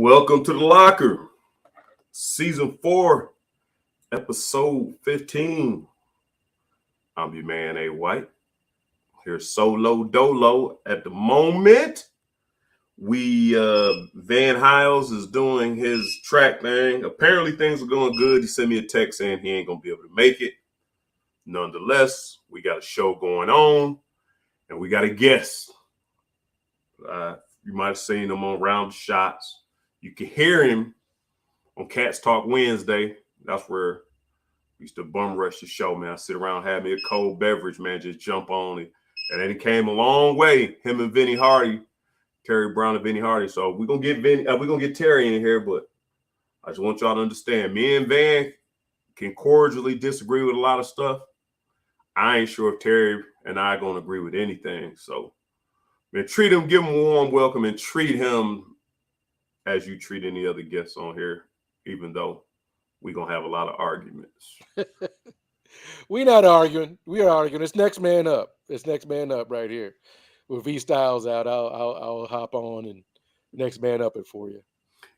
Welcome to the locker, season 4, episode 15. I'm your man, A. White. Here solo dolo at the moment. Van Hiles is doing his track thing. Apparently things are going good. He sent me a text saying he ain't going to be able to make it. Nonetheless, we got a show going on and we got a guest. You might have seen him on Round the Shots. You can hear him on Cats Talk Wednesday. That's where we used to bum rush the show, man. I sit around, have me a cold beverage, man, just jump on it. And then it came a long way, him and Vinny Hardy, Terry Brown and Vinny Hardy. So we're gonna get Terry in here, but I just want y'all to understand, me and Van can cordially disagree with a lot of stuff. I ain't sure if Terry and I are gonna agree with anything. So man, treat him, give him a warm welcome, and treat him as you treat any other guests on here, even though we're going to have a lot of arguments. We're not arguing. We are arguing. It's next man up. It's next man up right here. With V Styles out, I'll hop on and next man up it for you.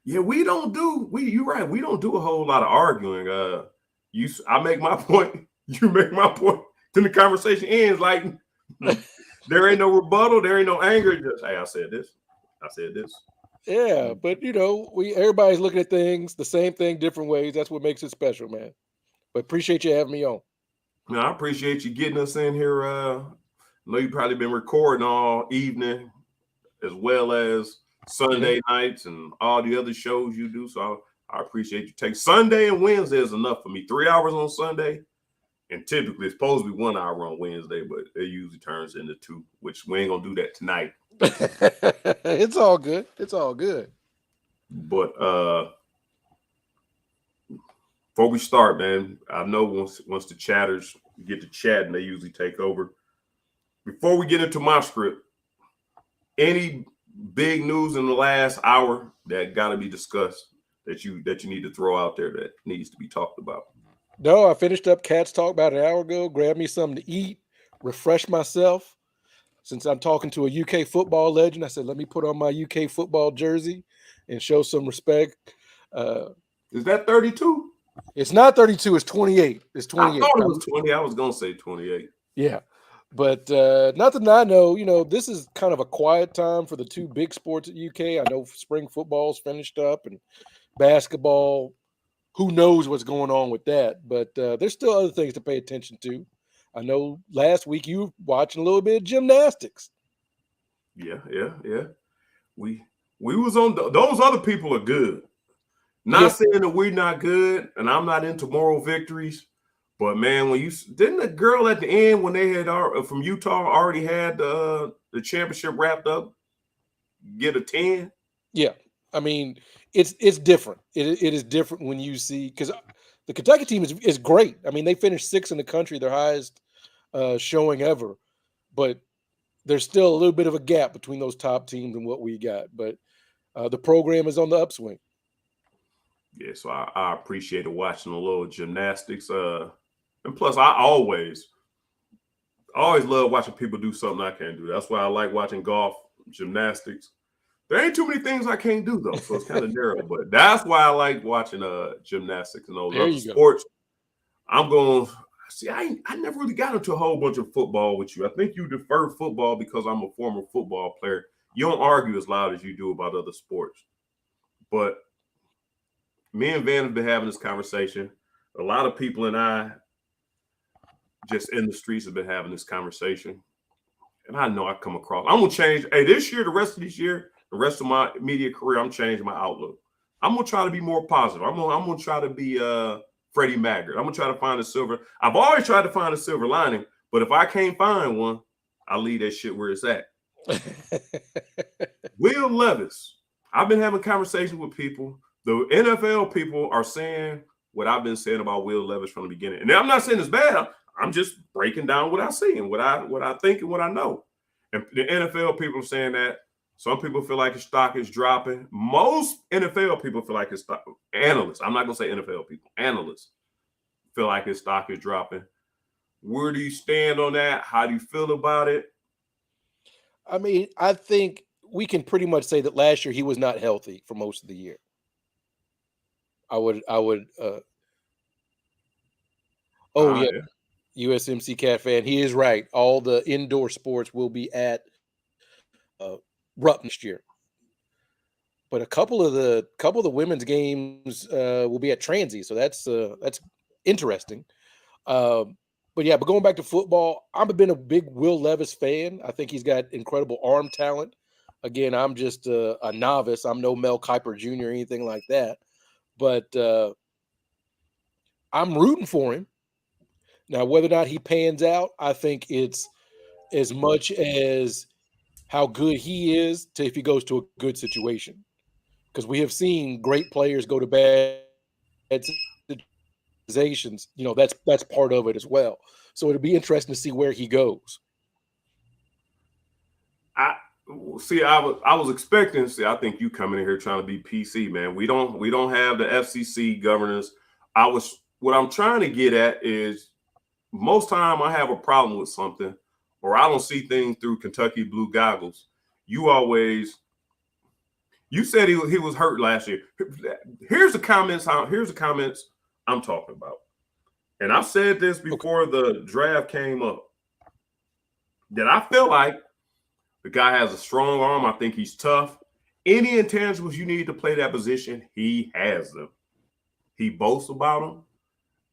Yeah, you're right. We don't do a whole lot of arguing. I make my point, you make my point. Then the conversation ends like there ain't no rebuttal, there ain't no anger. Just, hey, I said this. Yeah, but everybody's looking at things the same thing, different ways. That's what makes it special, man. But appreciate you having me on. No, I appreciate you getting us in here. I know you've probably been recording all evening, as well as Sunday nights and all the other shows you do. So I appreciate you taking Sunday and Wednesday is enough for me. 3 hours on Sunday, and typically it's supposed to be 1 hour on Wednesday, but it usually turns into 2, which we ain't gonna do that tonight. It's all good. It's all good. But before we start, man, I know once the chatters get to chatting, they usually take over. Before we get into my script, any big news in the last hour that got to be discussed that you need to throw out there that needs to be talked about? No, I finished up Cats Talk about an hour ago. Grabbed me something to eat, refresh myself. Since I'm talking to a UK football legend, I said, let me put on my UK football jersey and show some respect. Is that 32? It's not 32. It's 28. It's 28. I thought it was 20. I was going to say 28. Yeah. But nothing I know, this is kind of a quiet time for the two big sports at UK. I know spring football's finished up and basketball, who knows what's going on with that. But there's still other things to pay attention to. I know last week you were watching a little bit of gymnastics. Yeah. We was on those other people are good. Not saying that we're not good, and I'm not into moral victories, but man, didn't the girl at the end when they had from Utah already had the championship wrapped up get a 10? Yeah, I mean it's different. It is different when you see, because the Kentucky team is great. I mean, they finished 6th in the country, their highest showing ever, but there's still a little bit of a gap between those top teams and what we got. But the program is on the upswing. Yeah, so I appreciated watching a little gymnastics. And plus, I always love watching people do something I can't do. That's why I like watching golf, gymnastics. There ain't too many things I can't do though, so it's kind of narrow. But that's why I like watching gymnastics and those other sports. I'm going. See, I never really got into a whole bunch of football with you. I think you defer football because I'm a former football player. You don't argue as loud as you do about other sports. But me and Van have been having this conversation. A lot of people and I just in the streets have been having this conversation. And I know I come across. I'm going to change. Hey, this year, the rest of this year, the rest of my media career, I'm changing my outlook. I'm going to try to be more positive. I'm going to try to be Freddie Maggard. I'm going to try to find a silver. I've always tried to find a silver lining, but if I can't find one, I leave that shit where it's at. Will Levis. I've been having conversations with people. The NFL people are saying what I've been saying about Will Levis from the beginning. And I'm not saying it's bad. I'm just breaking down what I see and what I think and what I know. And the NFL people are saying that. Some people feel like his stock is dropping. Most NFL people feel like his stock, analysts, I'm not going to say NFL people, analysts feel like his stock is dropping. Where do you stand on that? How do you feel about it? I mean, I think we can pretty much say that last year he was not healthy for most of the year. I would. Oh yeah, Yeah. USMC Cat fan. He is right. All the indoor sports will be at Rupp next year, but a couple of the women's games will be at Transy. So that's interesting. Um, but yeah, but going back to football, I've been a big Will Levis fan. I think he's got incredible arm talent. Again, I'm just a novice. I'm no Mel Kiper Jr. or anything like that. But I'm rooting for him. Now, whether or not he pans out, I think it's as much as how good he is to if he goes to a good situation. Because we have seen great players go to bad situations. That's part of it as well. So it'll be interesting to see where he goes. I see. I was expecting. See, I think you coming in here trying to be PC, man. We don't have the FCC governance. What I'm trying to get at is most time I have a problem with something, or I don't see things through Kentucky blue goggles. You always you said he was hurt last year. Here's the comments. Here's the comments I'm talking about. And I said this before the draft came up. That I feel like the guy has a strong arm. I think he's tough. Any intangibles you need to play that position, he has them. He boasts about them,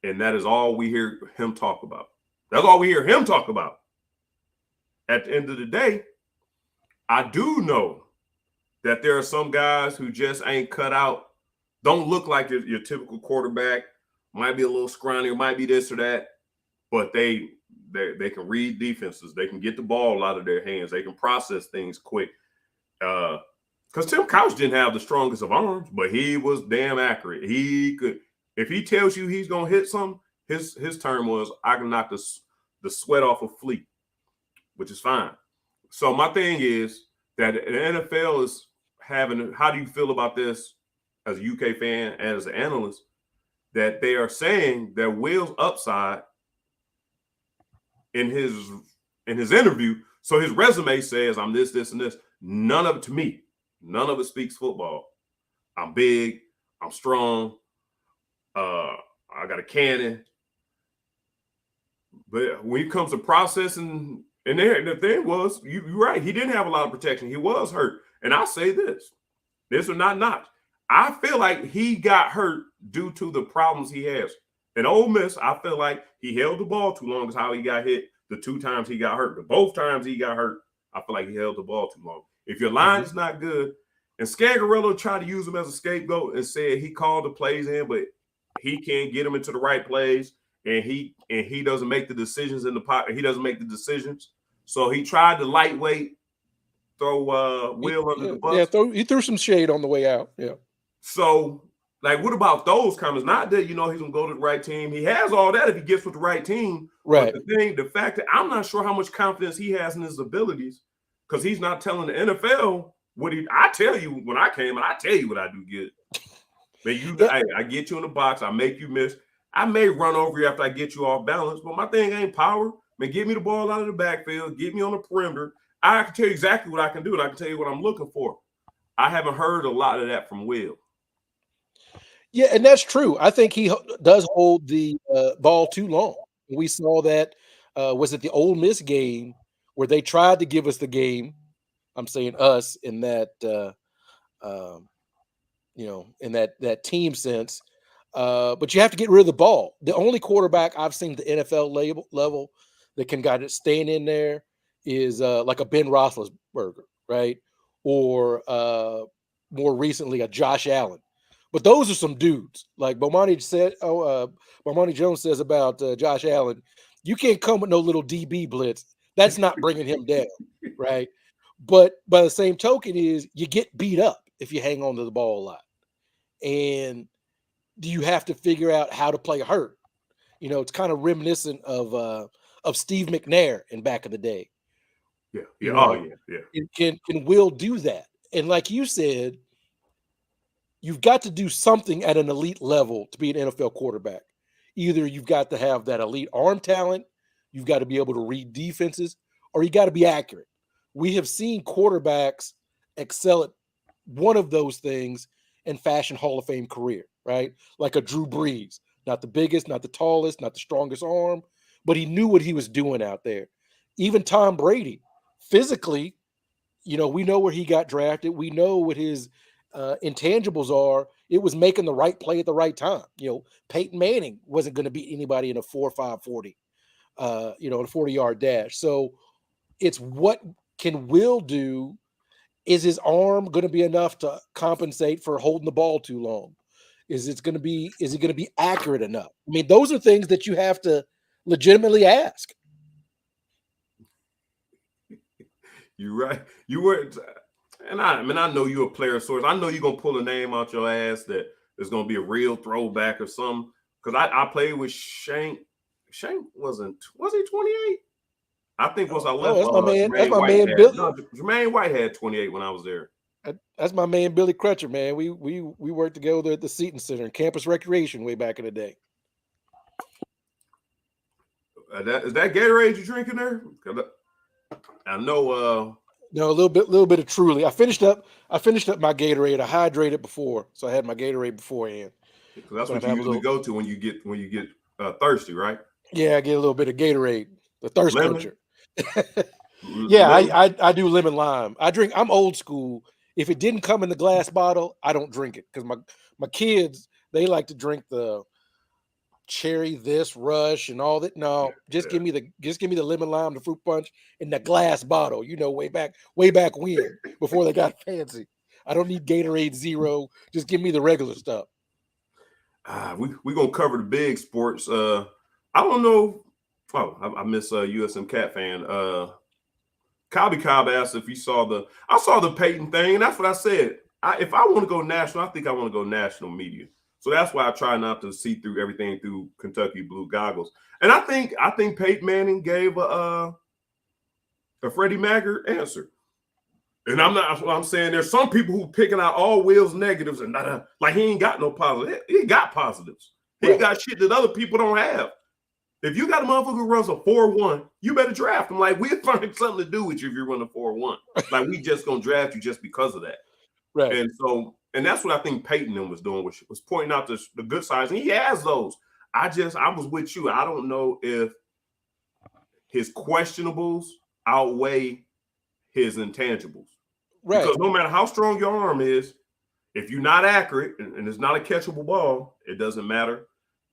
and that is all we hear him talk about. That's all we hear him talk about. At the end of the day, I do know that there are some guys who just ain't cut out, don't look like your typical quarterback, might be a little scrawny, or might be this or that, but they can read defenses. They can get the ball out of their hands. They can process things quick. Because Tim Couch didn't have the strongest of arms, but he was damn accurate. He could, if he tells you he's gonna hit something, his term was, I can knock the sweat off a fleet, which is fine. So my thing is that the NFL is having. How do you feel about this as a UK fan and as an analyst? That they are saying that Will's upside in his interview. So his resume says, I'm this, this, and this. None of it to me. None of it speaks football. I'm big. I'm strong. I got a cannon. But when it comes to processing, and the thing was, you're right. He didn't have a lot of protection. He was hurt. And I'll say this or not. I feel like he got hurt due to the problems he has. In Ole Miss, I feel like he held the ball too long is how he got hit the 2 times he got hurt. But both times he got hurt, I feel like he held the ball too long. If your line is not good, and Scangarello tried to use him as a scapegoat and said he called the plays in, but he can't get him into the right plays, and he doesn't make the decisions in the pocket. He doesn't make the decisions. So he tried to lightweight throw Will under the bus. Yeah, he threw some shade on the way out. Yeah. So, like, what about those comments? Not that, he's going to go to the right team. He has all that if he gets with the right team. Right. But the fact that I'm not sure how much confidence he has in his abilities, because he's not telling the NFL I tell you when I came, and I tell you what I do good. But I get you in the box. I make you miss. I may run over you after I get you off balance, but my thing ain't power. Man, give me the ball out of the backfield. Get me on the perimeter. I can tell you exactly what I can do, and I can tell you what I'm looking for. I haven't heard a lot of that from Will. Yeah, and that's true. I think he does hold the ball too long. We saw that. Was it the Ole Miss game where they tried to give us the game? I'm saying us in that, in that team sense. But you have to get rid of the ball. The only quarterback I've seen at the NFL level that can got it staying in there is like a Ben Roethlisberger, right? Or more recently, a Josh Allen. But those are some dudes. Like Bomani Jones says about Josh Allen, you can't come with no little DB blitz. That's not bringing him down, right? But by the same token is you get beat up if you hang on to the ball a lot. And do you have to figure out how to play hurt? It's kind of reminiscent of Steve McNair in back of the day. Yeah. Yeah. Can Will do that? And like you said, you've got to do something at an elite level to be an NFL quarterback. Either you've got to have that elite arm talent, you've got to be able to read defenses, or you got to be accurate. We have seen quarterbacks excel at one of those things and fashion Hall of Fame career, right? Like a Drew Brees, not the biggest, not the tallest, not the strongest arm, but he knew what he was doing out there. Even Tom Brady, physically, we know where he got drafted. We know what his intangibles are. It was making the right play at the right time. Peyton Manning wasn't going to beat anybody in a 4.5 40, in a 40-yard dash. So it's what can Will do. Is his arm going to be enough to compensate for holding the ball too long? Is he going to be accurate enough? I mean, those are things that you have to legitimately ask. You're right. You were, and I know you're a player source. I know you're gonna pull a name out your ass that is gonna be a real throwback or something. Because I played with Shank. Shank was he 28? I think once I left, that's my man. That's Jermaine my White man. had, no, Jermaine White had 28 when I was there. That's my man Billy Crutcher, man. We worked together at the Seton Center and Campus Recreation way back in the day. Is that Gatorade you drinking there? I know. No, a little bit of Truly. I finished up my Gatorade. I hydrated before, so I had my Gatorade beforehand. That's what you usually go to when you get thirsty, right? Yeah, I get a little bit of Gatorade, the thirst lemon? quencher. Yeah, I do lemon lime. I'm old school. If it didn't come in the glass bottle, I don't drink it because my kids, they like to drink the cherry this rush and all that. No, give me the lemon lime, the fruit punch in the glass bottle. Way back when, before they got fancy. I don't need Gatorade Zero. Just give me the regular stuff. We gonna cover the big sports. I don't know. Oh, I miss USM Cat fan. Cobby Cobb asked if he saw the Peyton thing. That's what I said. If I want to go national, I think I want to go national media. So that's why I try not to see through everything through Kentucky Blue goggles. And I think Peyton Manning gave a Freddie Maggard answer. And I'm saying there's some people who picking out all Will's negatives and like he ain't got no positive. He got positives. He got shit that other people don't have. If you got a motherfucker who runs a 4.1, you better draft him. Like, we're finding something to do with you if you run a 4.1. Like, we just gonna draft you just because of that. Right. And that's what I think Peyton was doing, was pointing out the good sides. And he has those. I was with you. I don't know if his questionables outweigh his intangibles. Right. Because no matter how strong your arm is, if you're not accurate and it's not a catchable ball, it doesn't matter.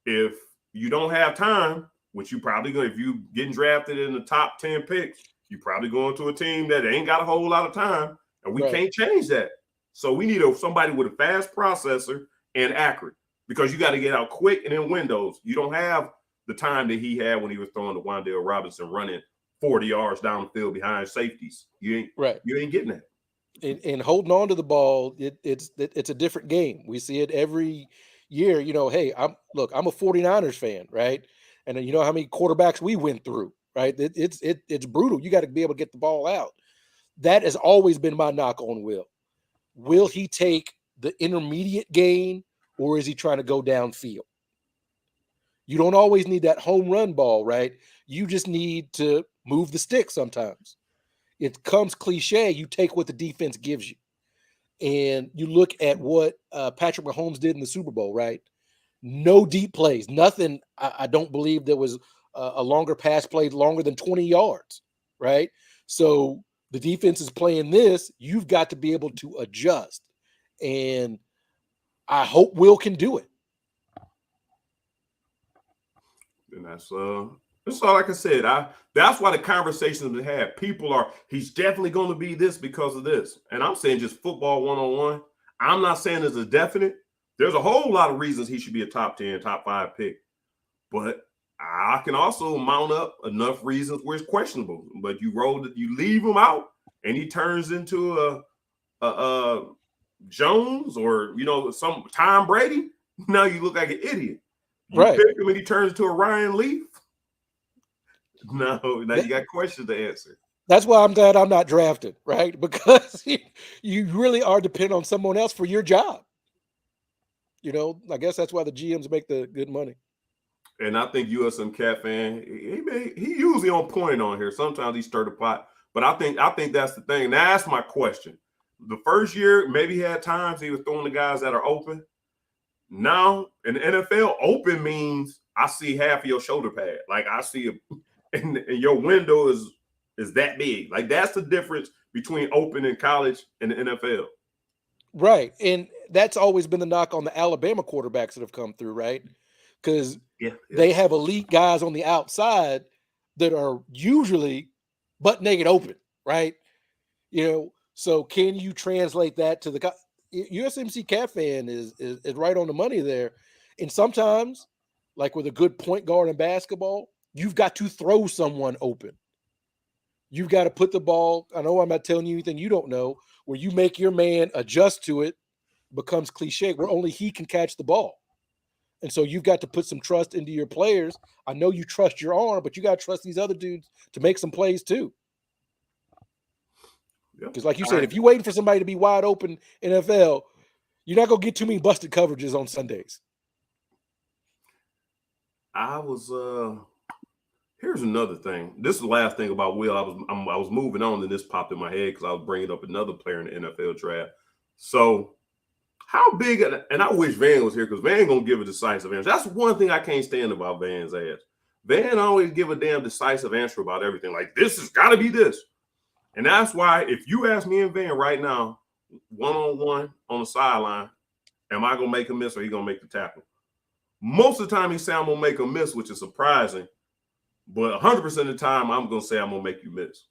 If you don't have time, which you probably go, if you getting drafted in the top 10 picks, you probably going to a team that ain't got a whole lot of time, and we can't change that. So we need somebody with a fast processor and accurate, because you got to get out quick and in windows. You don't have the time that he had when he was throwing to Wan'Dale Robinson running 40 yards down the field behind safeties. You ain't getting that. And holding on to the ball, it's a different game. We see it every year. Hey, I'm a 49ers fan, right? And you know how many quarterbacks we went through, right? It's brutal. You got to be able to get the ball out. That has always been my knock on Will. Will he take the intermediate gain, or is he trying to go downfield? You don't always need that home run ball, right? You just need to move the stick sometimes. It comes cliche. You take what the defense gives you. And you look at what Patrick Mahomes did in the Super Bowl, right? No deep plays, nothing. I don't believe there was a longer pass play longer than 20 yards, right? So the defense is playing this. You've got to be able to adjust. And I hope Will can do it. And that's all. Like I said, that's why the conversations we have. He's definitely going to be this because of this. And I'm saying just football one-on-one. I'm not saying there's a definite. There's a whole lot of reasons he should be a top 10, top 5 pick. But I can also mount up enough reasons where it's questionable. But you leave him out, and he turns into a Jones or some Tom Brady. Now you look like an idiot. You pick him and he turns into a Ryan Leaf. No, now you got questions to answer. That's why I'm glad I'm not drafted, right? Because you really are dependent on someone else for your job. I guess that's why the GMs make the good money. And I think USM Cat fan, he usually on point on here. Sometimes he stirred the pot, but I think that's the thing. Now, that's my question. The first year, maybe he had times he was throwing the guys that are open. Now in the NFL, open means I see half of your shoulder pad. Like I see and your window is that big. Like that's the difference between open in college and the NFL. Right. And that's always been the knock on the Alabama quarterbacks that have come through, right? Because Yeah. they have elite guys on the outside that are usually butt naked open, right? So can you translate that to the USMC Cat fan is right on the money there. And sometimes, like with a good point guard in basketball, you've got to throw someone open. You've got to put the ball. I know I'm not telling you anything you don't know, where you make your man adjust to it, becomes cliche, where only he can catch the ball. And so you've got to put some trust into your players. I know you trust your arm, but you got to trust these other dudes to make some plays too. Because like you said, if you're waiting for somebody to be wide open NFL, you're not going to get too many busted coverages on Sundays. Here's another thing. This is the last thing about Will. I was moving on, and this popped in my head because I was bringing up another player in the NFL draft. So, how big? And I wish Van was here because Van gonna give a decisive answer. That's one thing I can't stand about Van's ass. Van always give a damn decisive answer about everything. Like this has got to be this, and that's why if you ask me and Van right now, 1-on-1 on the sideline, am I gonna make a miss or he gonna make the tackle? Most of the time he say I'm gonna make a miss, which is surprising. But 100% of the time, I'm gonna say I'm gonna make you miss.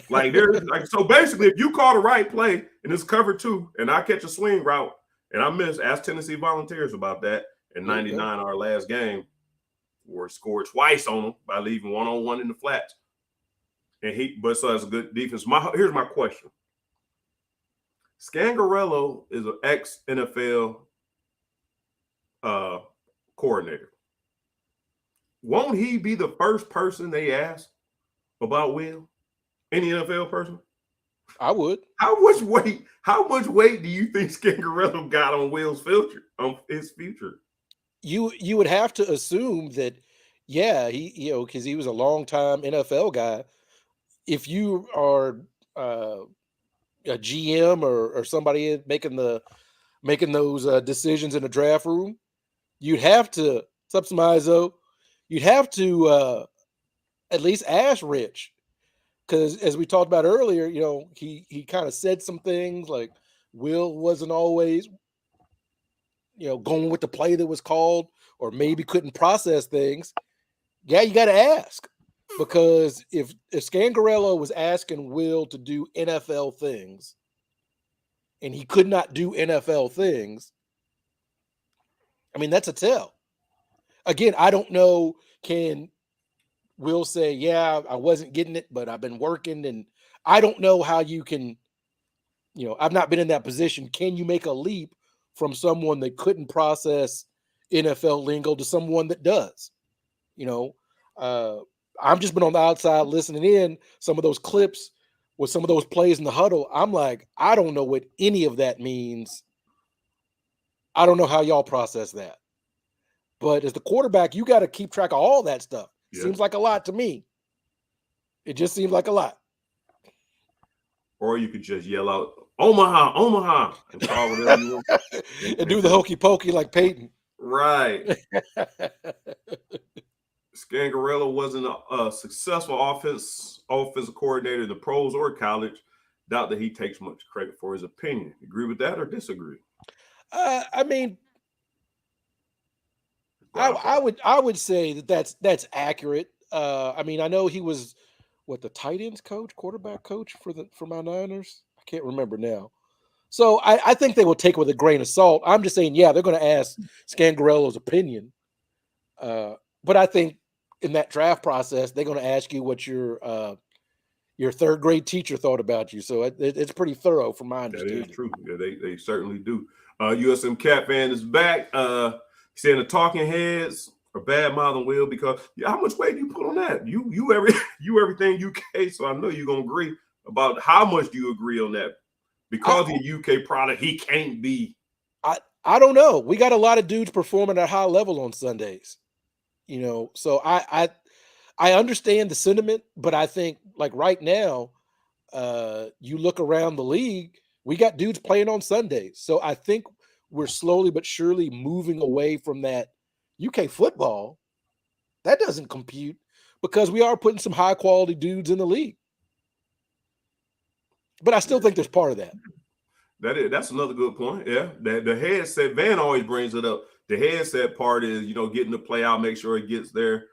Like there's like so basically, if you call the right play and it's cover 2, and I catch a swing route and I miss, ask Tennessee Volunteers about that in '99, our last game, where he scored twice on them by leaving 1-on-1 in the flats. And so that's a good defense. Here's my question: Scangarello is an ex-NFL coordinator. Won't he be the first person they ask about Will? Any NFL person? I would. How much weight do you think Scangarello got on Will's future? On his future? You would have to assume that, yeah, because he was a long-time NFL guy. If you are a GM or somebody making those decisions in the draft room, you'd have to subsimize. You'd have to at least ask Rich, because as we talked about earlier, he kind of said some things like Will wasn't always going with the play that was called, or maybe couldn't process things. Yeah, you got to ask, because if Scangarello was asking Will to do NFL things and he could not do NFL things, I mean, that's a tell. Again, I don't know, can Will say, yeah, I wasn't getting it, but I've been working, and I don't know how you can, I've not been in that position. Can you make a leap from someone that couldn't process NFL lingo to someone that does? I've just been on the outside listening in some of those clips with some of those plays in the huddle. I'm like, I don't know what any of that means. I don't know how y'all process that. But as the quarterback, you got to keep track of all that stuff. Yeah. Seems like a lot to me. It just seems like a lot. Or you could just yell out, Omaha, Omaha, and call whatever you want. And do the hokey pokey like Peyton. Right. Scangarello wasn't a successful offensive coordinator in the pros or college. Doubt that he takes much credit for his opinion. Agree with that or disagree? I mean, I would say that's accurate. I mean, I know he was the tight ends coach, quarterback coach for my Niners. I can't remember now. So I think they will take it with a grain of salt. I'm just saying, yeah, they're going to ask Scangarello's opinion. But I think in that draft process, they're going to ask you what your third grade teacher thought about you. So it's pretty thorough from my understanding. That is true. Yeah, they certainly do. USM Cat fan is back. Saying the talking heads are bad mouthing Will because how much weight do you put on that? You everything UK, so I know you're gonna agree about how much do you agree on that? Because he's a UK product, he can't be. I don't know. We got a lot of dudes performing at high level on Sundays, So I understand the sentiment, but I think like right now, you look around the league, We got dudes playing on Sundays. So I think we're slowly but surely moving away from that UK football. That doesn't compute because we are putting some high quality dudes in the league. But I still think there's part of that. That's another good point. Yeah. The headset, Van always brings it up. The headset part is, getting the play out, make sure it gets there,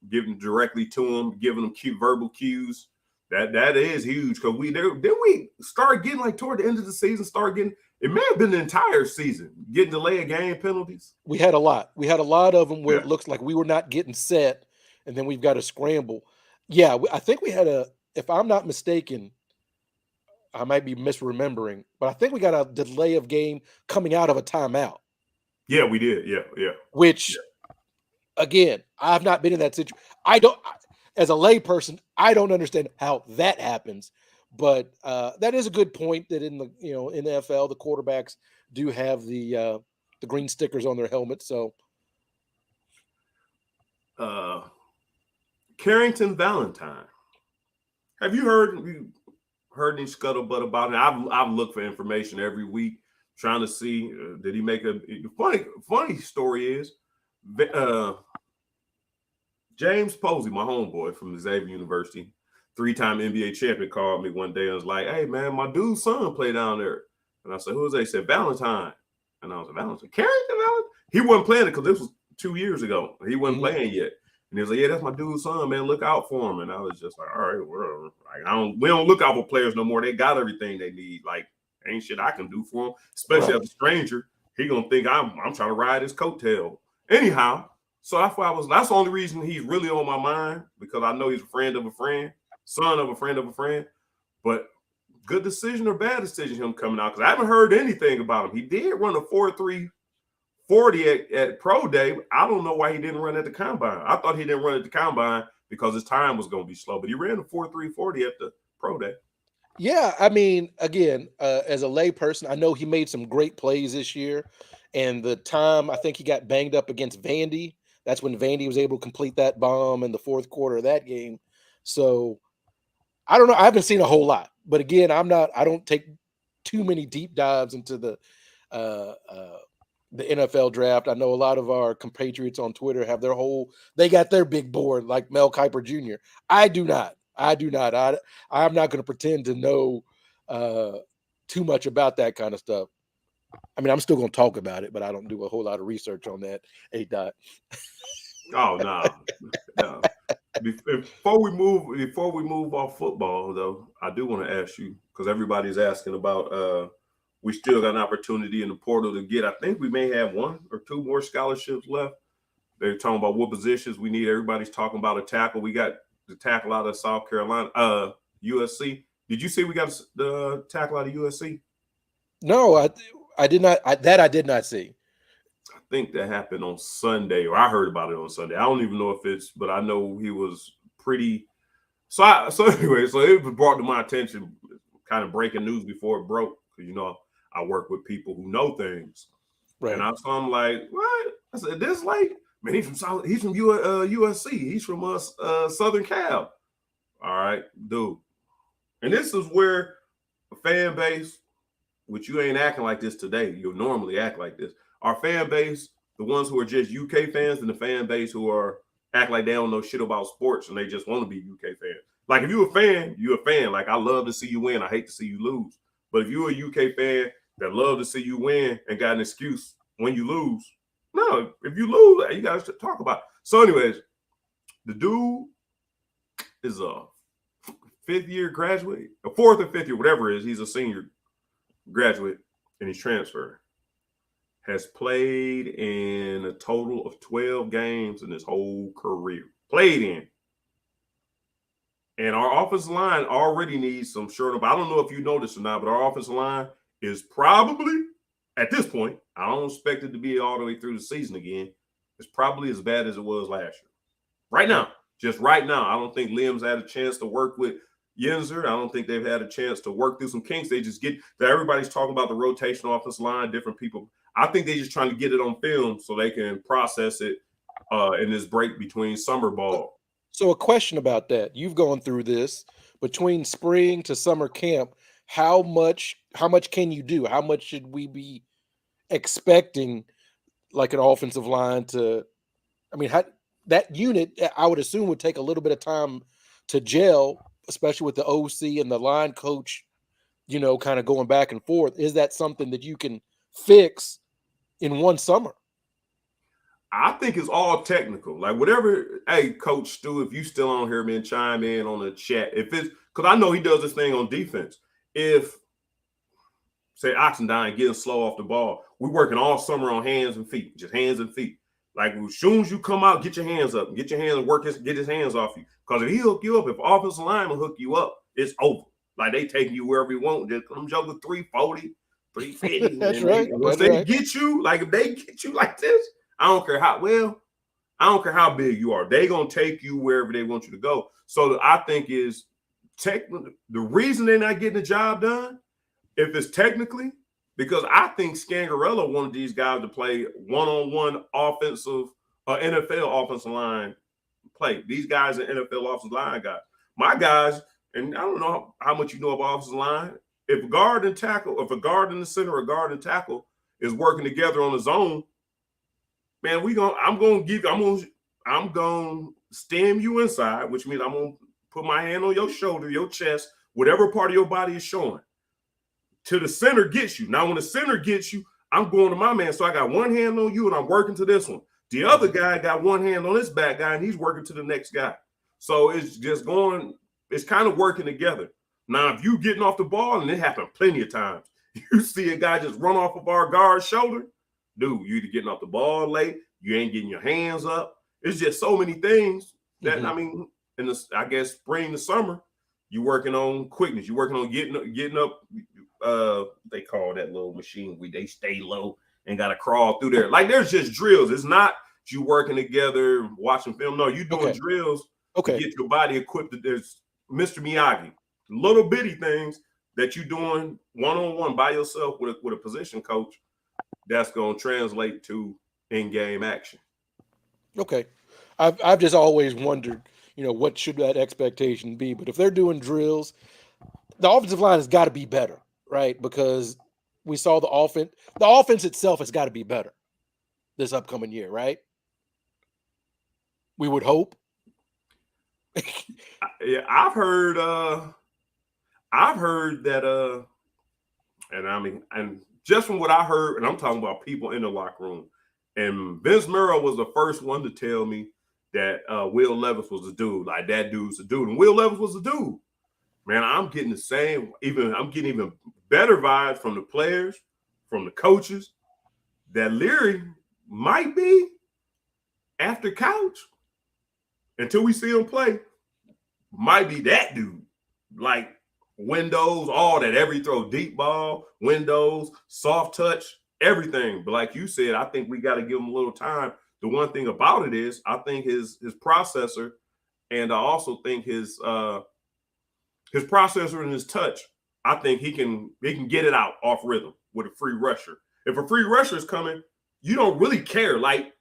giving directly to them, giving them verbal cues. That is huge because we start getting like toward the end of the season, it may have been the entire season, getting delay of game penalties. We had a lot. We had a lot of them where it looks like we were not getting set, and then we've got to scramble. Yeah, I think we had if I'm not mistaken, I might be misremembering, but I think we got a delay of game coming out of a timeout. Yeah, we did. Yeah. Which, again, I've not been in that situation. As a layperson, I don't understand how that happens. But that is a good point that in the NFL, the quarterbacks do have the green stickers on their helmets. So, Carrington Valentine, have you heard any scuttlebutt about it? I've looked for information every week, trying to see did he make a funny story is James Posey, my homeboy from Xavier University, 3-time NBA champion, called me one day and was like, "Hey man, my dude's son played down there." And I said, "Who is that?" He said, "Valentine." And I was like, "Valentine? Carrington Valentine?" He wasn't playing it because this was 2 years ago. He wasn't playing yet. And he was like, "Yeah, that's my dude's son, man. Look out for him." And I was just like, "All right, whatever." Like, we don't look out for players no more. They got everything they need. Like, ain't shit I can do for them, especially as a stranger. He gonna think I'm trying to ride his coattail. Anyhow, so that's the only reason he's really on my mind, because I know he's a friend of a friend, son of a friend of a friend. But good decision or bad decision him coming out, because I haven't heard anything about him. He did run a 4.340 at pro day. I don't know why he didn't run at the combine. I thought he didn't run at the combine because his time was going to be slow, but he ran a 4.340 at the pro day. Yeah, I mean, again, as a layperson, I know he made some great plays this year, and the time I think he got banged up against Vandy. That's when Vandy was able to complete that bomb in the fourth quarter of that game. So I don't know. I haven't seen a whole lot, but again, I don't take too many deep dives into the NFL draft. I know a lot of our compatriots on Twitter have they got their big board like Mel Kiper Jr. I do not. I'm not going to pretend to know too much about that kind of stuff. I mean, I'm still going to talk about it, but I don't do a whole lot of research on that. Adot. Oh no. Before we move off football, though, I do want to ask you, because everybody's asking about. We still got an opportunity in the portal to get. I think we may have 1 or 2 more scholarships left. They're talking about what positions we need. Everybody's talking about a tackle. We got the tackle out of South Carolina, USC. Did you see we got the tackle out of USC? No, I did not. I did not see. I think that happened on Sunday, or I heard about it on Sunday. I don't even know if but I know he was pretty. So anyway, so it was brought to my attention, kind of breaking news before it broke, because I work with people who know things, right? And I'm like, what? I said, this like, man, he's from USC. He's from Southern Cal. All right, dude. And this is where a fan base, which you ain't acting like this today. You'll normally act like this. Our fan base, the ones who are just UK fans, and the fan base who act like they don't know shit about sports and they just want to be UK fans. Like, if you're a fan, you're a fan. Like, I love to see you win. I hate to see you lose. But if you're a UK fan that love to see you win and got an excuse when you lose, no, if you lose, you guys should talk about it. So anyways, the dude is a 5th year graduate, a 4th or 5th year, whatever it is. He's a senior graduate and he's transferred. Has played in a total of 12 games in his whole career. Played in. And our offensive line already needs some short up. I don't know if you noticed or not, but our offensive line is probably, at this point, I don't expect it to be all the way through the season again. It's probably as bad as it was last year. Right now, just right now, I don't think Liam's had a chance to work with Yenzer. I don't think they've had a chance to work through some kinks. They just everybody's talking about the rotational offensive line, different people. I think they're just trying to get it on film so they can process it in this break between summer ball. So a question about that. You've gone through this between spring to summer camp. how much can you do? How much should we be expecting, like, an offensive line to? I mean, that unit, I would assume, would take a little bit of time to gel, especially with the OC and the line coach, kind of going back and forth. Is that something that you can fix in one summer? I think it's all technical. Like whatever, hey, Coach Stu, if you still on here, man, chime in on the chat. If it's because I know he does this thing on defense. If say Oxendine getting slow off the ball, we're working all summer on hands and feet, just hands and feet. Like as soon as you come out, get your hands up, get your hands and work get his hands off you. Because if he hook you up, if offensive lineman hook you up, it's over. Like they taking you wherever you want. Just come juggle 340, 350. That's and right. Once That's they right. get you, like if they get you like this, I don't care how big you are. They gonna take you wherever they want you to go. So I think is technically the reason they're not getting the job done, if it's technically, because I think Scangarello wanted these guys to play one-on-one offensive NFL offensive line play. These guys are NFL offensive line guys. My guys, and I don't know how much you know about offensive line. If a guard and tackle, if a guard in the center or guard and tackle is working together on the zone, man, I'm gonna stem you inside, which means I'm gonna put my hand on your shoulder, your chest, whatever part of your body is showing. Till the center gets you. Now, when the center gets you, I'm going to my man. So I got one hand on you and I'm working to this one. The other guy got one hand on this back guy and he's working to the next guy. So it's just it's kind of working together. Now, if you getting off the ball, and it happened plenty of times, you see a guy just run off of our guard's shoulder, dude, you either getting off the ball late, you ain't getting your hands up. It's just so many things that, I mean, in the, I guess, spring to summer, you're working on quickness. You're working on getting up. They call that little machine where they stay low and got to crawl through there. Like there's just drills. It's not you working together, watching film. No, you doing drills to get your body equipped. There's Mr. Miyagi, little bitty things that you're doing one-on-one by yourself with a position coach that's going to translate to in-game action. Okay. I've just always wondered, what should that expectation be? But if they're doing drills, the offensive line has got to be better, right? Because we saw the offense itself has got to be better this upcoming year, right? We would hope. Yeah, I've heard that and I mean, and just from what I heard, and I'm talking about people in the locker room, and Vince Murrow was the first one to tell me that Will Levis was a dude. Like that dude's a dude, and Will Levis was a dude. Man, I'm getting the same. I'm getting even better vibes from the players, from the coaches, that Leary might be after Couch until we see him play. Might be that dude, like windows, all that, every throw, deep ball, windows, soft touch, everything. But like you said, I think we got to give him a little time. The one thing about it is, I think his processor, and I also think his processor and his touch, I think he can get it out off rhythm with a free rusher. If a free rusher is coming, you don't really care. Like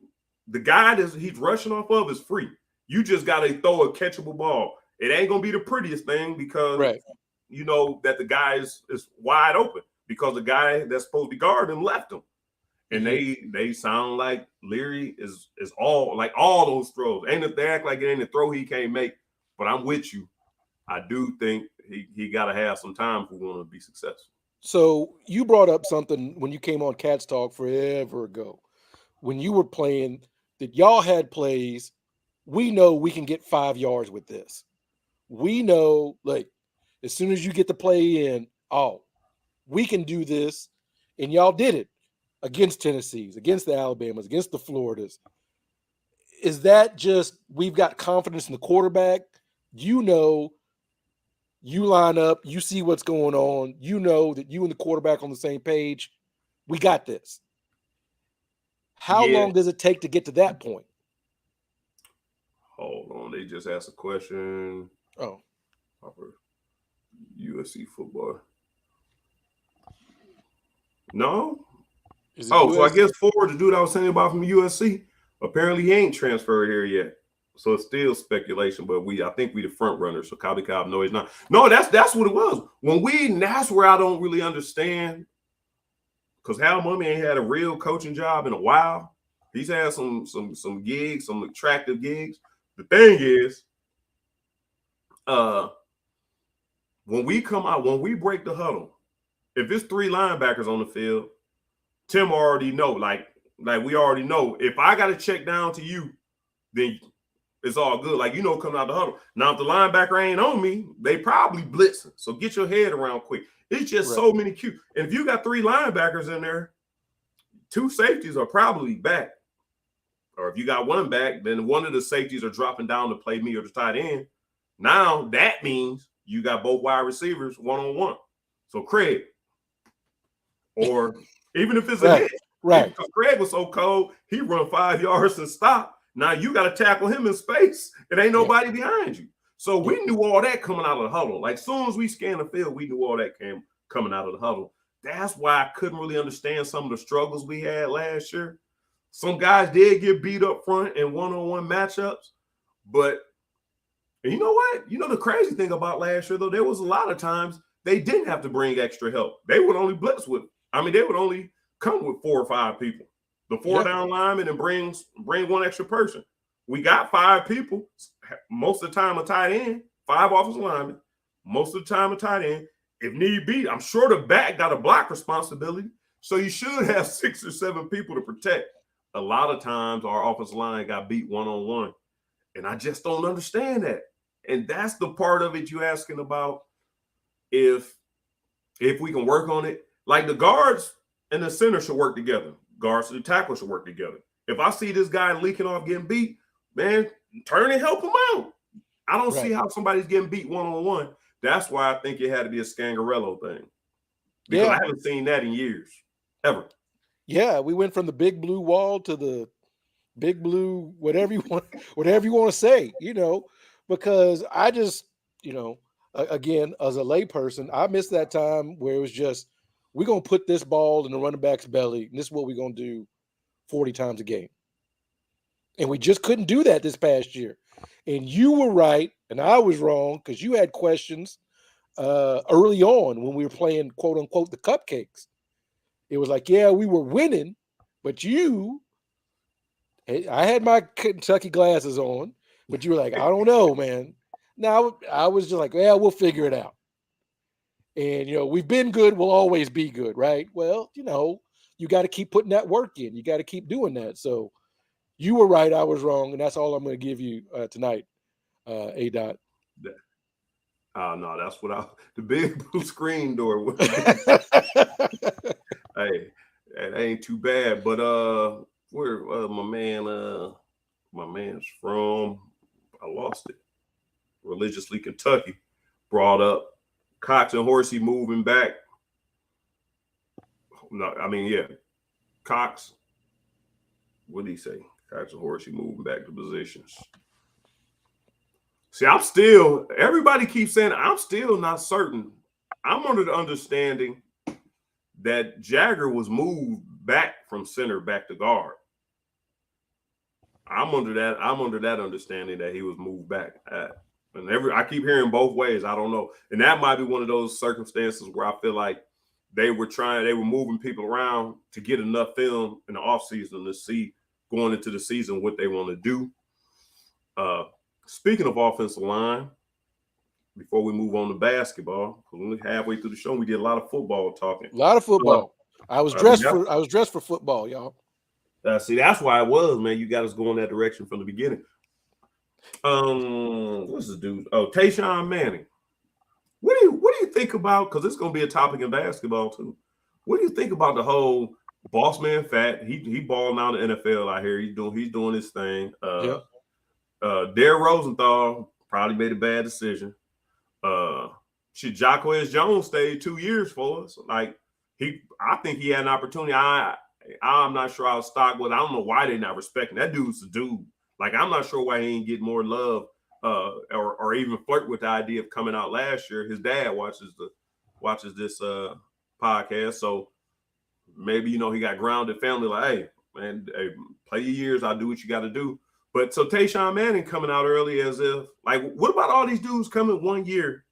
the guy that he's rushing off of is free. You just got to throw a catchable ball. It ain't going to be the prettiest thing because you know that the guy is wide open because the guy that's supposed to be guarding him left him. And they sound like Leary is all like all those throws. They act like it ain't a throw he can't make, but I'm with you. I do think he got to have some time if we want to be successful. So you brought up something when you came on Cats Talk forever ago, when you were playing, that y'all had plays. We know we can get 5 yards with this. We know, like, as soon as you get the play in, we can do this. And y'all did it against Tennessee's, against the Alabamas, against the Floridas. Is that just we've got confidence in the quarterback? You line up, you see what's going on. You know that you and the quarterback on the same page. We got this. How long does it take to get to that point? Hold on. They just asked a question. Oh. USC football. No? So I guess forward, the dude I was telling you about from USC, apparently he ain't transferred here yet. So it's still speculation, but I think we the front runners. So Cobby Cobb, no, he's not. No, that's what it was. That's where I don't really understand. Because Hal Mummy ain't had a real coaching job in a while. He's had some gigs, some attractive gigs. The thing is, when we come out, when we break the huddle, if it's 3 linebackers on the field, Tim already know. Like we already know. If I got to check down to you, then it's all good. Like, coming out the huddle. Now, if the linebacker ain't on me, they probably blitzing. So get your head around quick. It's just so many cute. And if you got 3 linebackers in there, 2 safeties are probably back. Or if you got 1 back, then one of the safeties are dropping down to play me or the tight end. Now that means you got both wide receivers one-on-one. So Craig, or even if it's a hit, right? Because Craig was so cold, he run 5 yards and stop. Now you got to tackle him in space. It ain't nobody behind you. So we knew all that coming out of the huddle. Like, soon as we scanned the field, we knew all that came coming out of the huddle. That's why I couldn't really understand some of the struggles we had last year. Some guys did get beat up front in one-on-one matchups, but you know what? The crazy thing about last year, though, there was a lot of times they didn't have to bring extra help. They would only blitz they would only come with 4 or 5 people. The 4 down linemen and bring 1 extra person. We got 5 people, most of the time a tight end, 5 offensive linemen, most of the time a tight end. If need be, I'm sure the back got a block responsibility, so you should have 6 or 7 people to protect. A lot of times our offensive line got beat one-on-one, and I just don't understand that. And that's the part of it you asking about, if we can work on it. Like, the guards and the center should work together. Guards and the tackle should work together. If I see this guy leaking off getting beat, man, turn and help him out. I don't see how somebody's getting beat one-on-one. That's why I think it had to be a Scangarello thing. Because I haven't seen that in years, ever. Yeah, we went from the big blue wall to the big blue, whatever you want to say, because I just, again, as a layperson, I missed that time where it was just, we're going to put this ball in the running back's belly, and this is what we're going to do 40 times a game. And we just couldn't do that this past year. And you were right, and I was wrong, because you had questions early on when we were playing, quote unquote, the cupcakes. It was like, yeah, we were winning, but I had my Kentucky glasses on, but you were like, I don't know, man. Now I was just like, yeah, we'll figure it out. And, we've been good. We'll always be good, right? Well, you got to keep putting that work in. You got to keep doing that. So you were right. I was wrong. And that's all I'm going to give you tonight, Adot. No, that's what the big blue screen door. Hey, that ain't too bad. But where my man's from, I lost it. Religiously Kentucky brought up Cox and Horsey moving back. No, Cox. What did he say? Cox and Horsey moving back to positions. See, everybody keeps saying, I'm still not certain. I'm under the understanding that Jagger was moved back from center back to guard. I'm under that understanding that he was moved back. I keep hearing both ways. I don't know. And that might be one of those circumstances where I feel like they were moving people around to get enough film in the offseason to see going into the season what they want to do. Speaking of offensive line, before we move on to basketball, because we're halfway through the show, we did a lot of football talking. A lot of football. I was dressed for football, y'all. See, that's why it was, man. You got us going that direction from the beginning. What's this dude? Oh, Tayshaun Manning. What do you think about? Because it's going to be a topic in basketball too. What do you think about the whole boss man fat? He balling out in the NFL out here. He's doing his thing. Derrick Rosenthal probably made a bad decision. Jacquez Jones stayed 2 years for us. Like, I think he had an opportunity. I'm not sure how stock was. I don't know why they're not respecting that dude's the dude. Like, I'm not sure why he ain't get more love or even flirt with the idea of coming out last year. His dad watches this podcast, so maybe he got grounded family. Like, hey man, play your years. I'll do what you got to do. But so Tayshaun Manning coming out early as if, like, what about all these dudes coming 1 year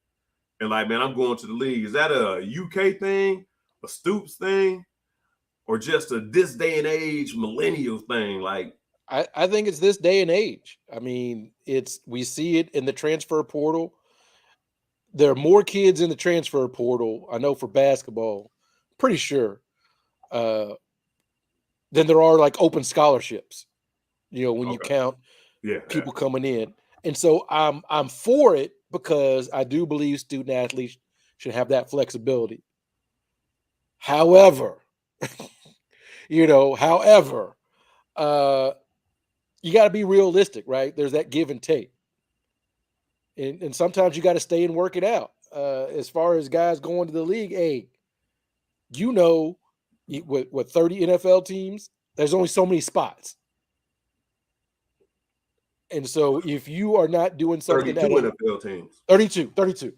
and like, man, I'm going to the league? Is that a UK thing, a Stoops thing, or just a this day and age millennial thing? Like, I think it's this day and age. I mean, we see it in the transfer portal. There are more kids in the transfer portal, I know, for basketball, pretty sure, than there are like open scholarships, when you okay, count yeah, people coming in. And so I'm for it because I do believe student athletes should have that flexibility. However, however, you got to be realistic, right? There's that give and take. And sometimes you got to stay and work it out. As far as guys going to the league, hey, with 30 NFL teams, there's only so many spots. And so if you are not doing something 32 NFL teams. 32.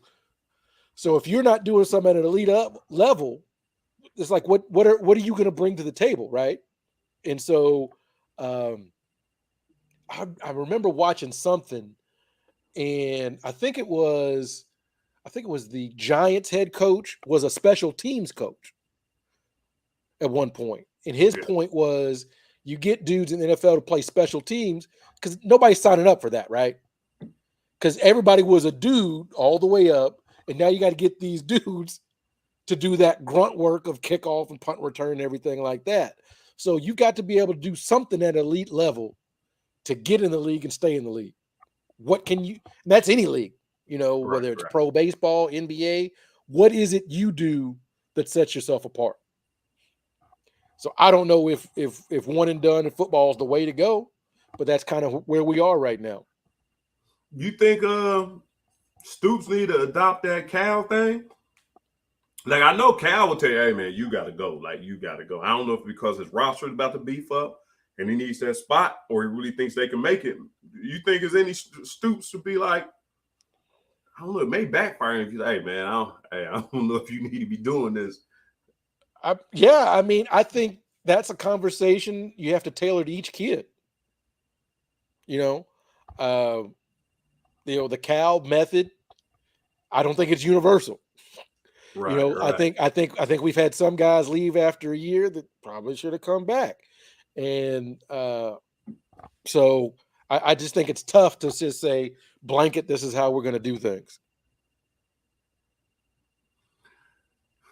So if you're not doing something at an elite level, it's like, what are you going to bring to the table, right? And so I remember watching something, and I think it was the Giants head coach was a special teams coach at one point. And his point was, you get dudes in the NFL to play special teams because nobody's signing up for that, right? Because everybody was a dude all the way up, and now you got to get these dudes to do that grunt work of kickoff and punt return and everything like that. So you got to be able to do something at elite level to get in the league and stay in the league. What can you? And that's any league, whether it's pro baseball, NBA. What is it you do that sets yourself apart? So I don't know if one and done in football is the way to go, but that's kind of where we are right now. You think Stoops need to adopt that Cal thing? Like, I know Cal will tell you, hey, man, you got to go. Like, you got to go. I don't know if because his roster is about to beef up and he needs that spot, or he really thinks they can make it. You think there's any Stoops to be like, I don't know, it may backfire if he's like, hey, man, I don't know if you need to be doing this. I mean, I think that's a conversation you have to tailor to each kid. The Cal method, I don't think it's universul. Right. I think we've had some guys leave after a year that probably should have come back. And so I just think it's tough to just say blanket, this is how we're going to do things.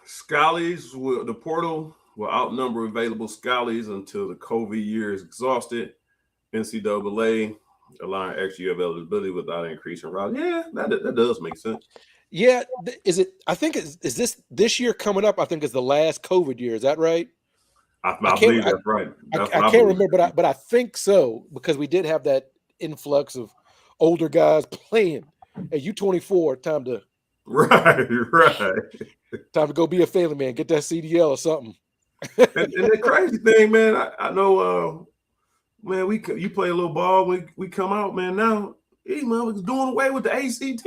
Schollies, the portal will outnumber available Schollies until the COVID year is exhausted. NCAA allowing extra year of eligibility without increasing route. Yeah, that does make sense. Yeah, is it? I think is this year coming up? I think is the last COVID year. Is that right? I believe that's right. I can't remember, but I think so, because we did have that influx of older guys playing. Hey, you 24, time to time to go be a family man, get that CDL or something. and the crazy thing, man, I know, man, you play a little ball, we come out, man. Now, these motherfuckers doing away with the ACT.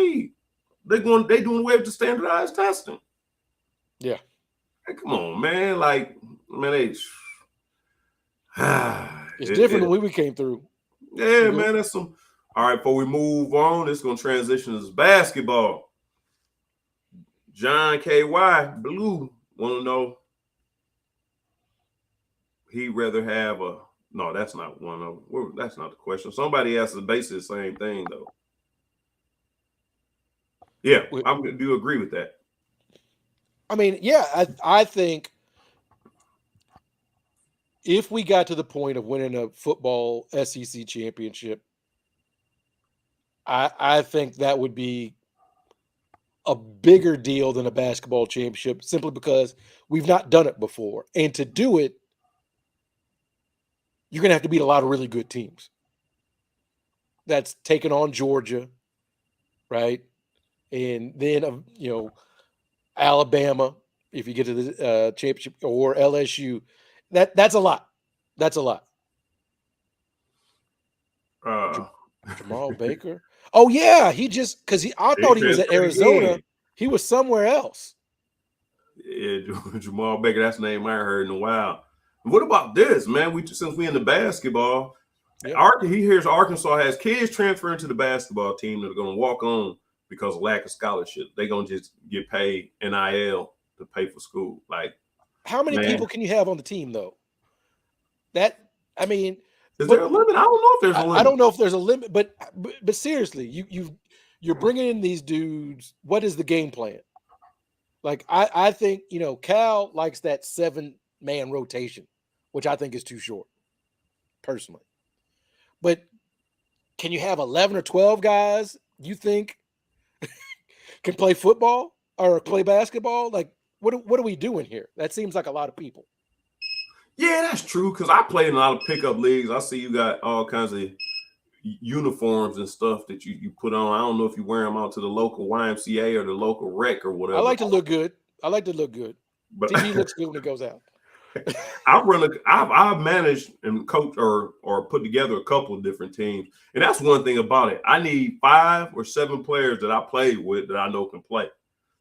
They doing away with the standardized testing. Yeah. Hey, come on, man. Like, man, it's different than we came through. Yeah, man. That's some. All right, before we move on, it's gonna transition to basketball. John KY Blue want to know he'd rather have a. No, that's not one of. That's not the question. Somebody asked basically the same thing though. Yeah, do you agree with that? I mean, yeah, I think if we got to the point of winning a football SEC championship, I think that would be a bigger deal than a basketball championship, simply because we've not done it before. And to do it, you're going to have to beat a lot of really good teams. That's taking on Georgia, right? And then, Alabama, if you get to the championship, or LSU, that's a lot. That's a lot. Jamal Baker. Oh yeah, I thought he was at Arizona. He was somewhere else. Yeah, Jamal Baker. That's a name I heard in a while. What about this, man? Since we in the basketball, Yeah. He hears Arkansas has kids transferring to the basketball team that are going to walk on because of lack of scholarship. They're going to just get paid NIL to pay for school. Like, How many man, people can you have on the team though? I mean, is there but a limit? I don't know if there's a I limit. don't know if there's a limit, but seriously, you're bringing in these dudes. What is the game plan? Like I think Cal likes that 7-man rotation, which I think is too short, personally. But can you have 11 or 12 guys you think can play football or play basketball? Like what are we doing here? That seems like a lot of people. Yeah, that's true. Because I play in a lot of pickup leagues. I see you got all kinds of uniforms and stuff that you put on. I don't know if you wear them out to the local YMCA or the local rec or I whatever. like to look good. But TV looks good when it goes out. I've managed and coached or put together a couple of different teams, and that's one thing about it. I need 5 or 7 players that I played with that I know can play.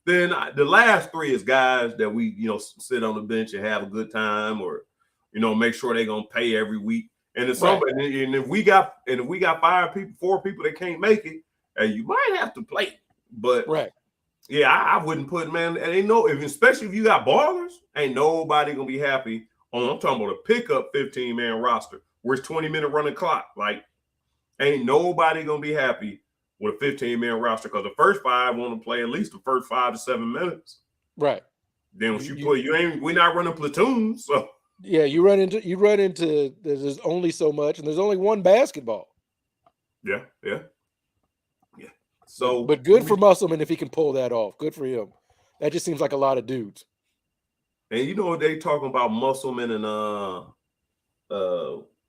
Then the last 3 is guys that we sit on the bench and have a good time, or make sure they're gonna pay every week. And if somebody, and if we got 4 people that can't make it, and you might have to play. But Right. yeah, I wouldn't put, man. And especially if you got ballers, ain't nobody gonna be happy. I'm talking about a pickup 15-man roster where it's 20-minute running clock. Like, ain't nobody gonna be happy with a 15-man roster because the first 5 want to play at least the first 5 to 7 minutes. Right. Then once we're not running platoons, so yeah, you run into there's only so much, and there's only one basketball. Yeah. So, but good for Musselman if he can pull that off. Good for him. That just seems like a lot of dudes. And they talking about Musselman and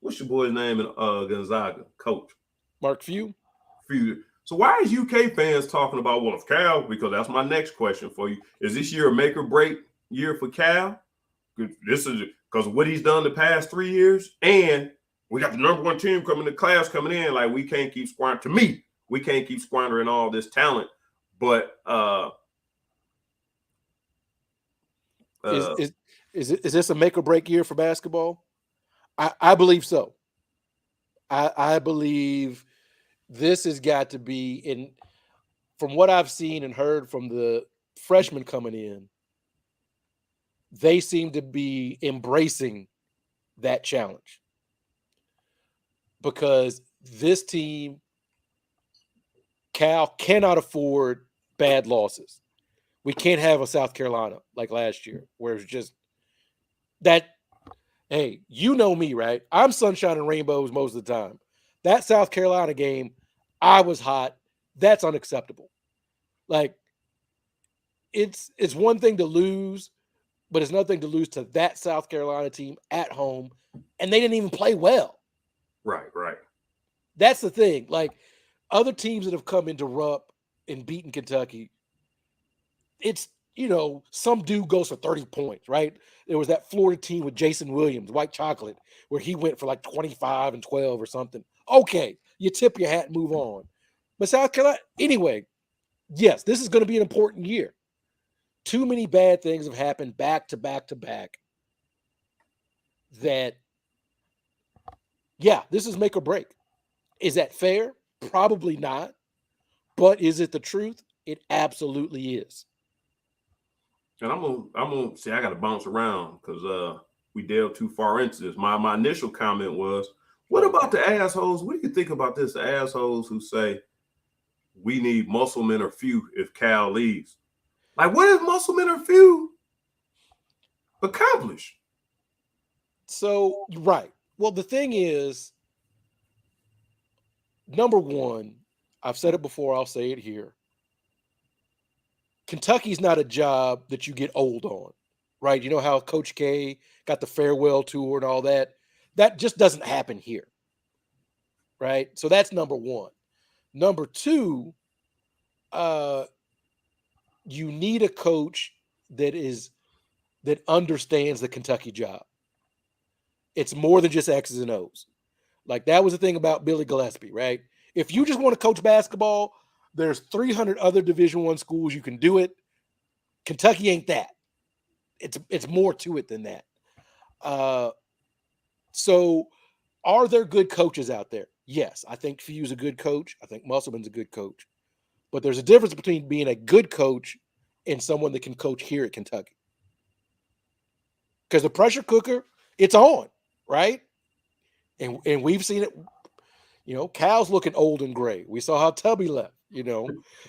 what's your boy's name in Gonzaga, coach Mark Few. So why is UK fans talking about if Cal? Because that's my next question for you. Is this year a make or break year for Cal? This is because of what he's done the past 3 years, and we got the number 1 team coming in. Like, we can't keep squandering. To me, we can't keep squandering all this talent. But is this a make or break year for basketball? I believe so. I believe this has got to be from what I've seen and heard from the freshmen coming in, they seem to be embracing that challenge because this team, Cal, cannot afford bad losses. We can't have a South Carolina like last year where it's just that. Hey, you know me, right? I'm sunshine and rainbows most of the time. That South Carolina game, I was hot. That's unacceptable. Like, it's one thing to lose, but it's nothing to lose to that South Carolina team at home, and they didn't even play well. Right. That's the thing. Like, other teams that have come into Rupp and beaten Kentucky, it's, some dude goes for 30 points, right? There was that Florida team with Jason Williams, White Chocolate, where he went for like 25 and 12 or something. Okay, you tip your hat and move on. But South Carolina, anyway, yes, this is going to be an important year. Too many bad things have happened back to back to back that, yeah, this is make or break. Is that fair? Probably not. But is it the truth? It absolutely is. And I'm gonna say I got to bounce around because we delved too far into this. My initial comment was, what about the assholes? What do you think about this? The assholes who say we need Musselman or Few if Cal leaves. Like, what does Musselman or Few accomplish? So, right. Well, the thing is, number one, I've said it before, I'll say it here. Kentucky's not a job that you get old on, right? You know how Coach K got the farewell tour and all that? That just doesn't happen here, right? So that's number one. Number two, you need a coach that understands the Kentucky job. It's more than just X's and O's. Like, that was the thing about Billy Gillespie, right? If you just want to coach basketball, there's 300 other Division I schools you can do it. Kentucky ain't that. It's more to it than that. So Are there good coaches out there? Yes, I think Few's a good coach. I think Musselman's a good coach. But there's a difference between being a good coach and someone that can coach here at Kentucky. Because the pressure cooker, it's on, right? And we've seen it. You know, Cal's looking old and gray. We saw how Tubby left. You know,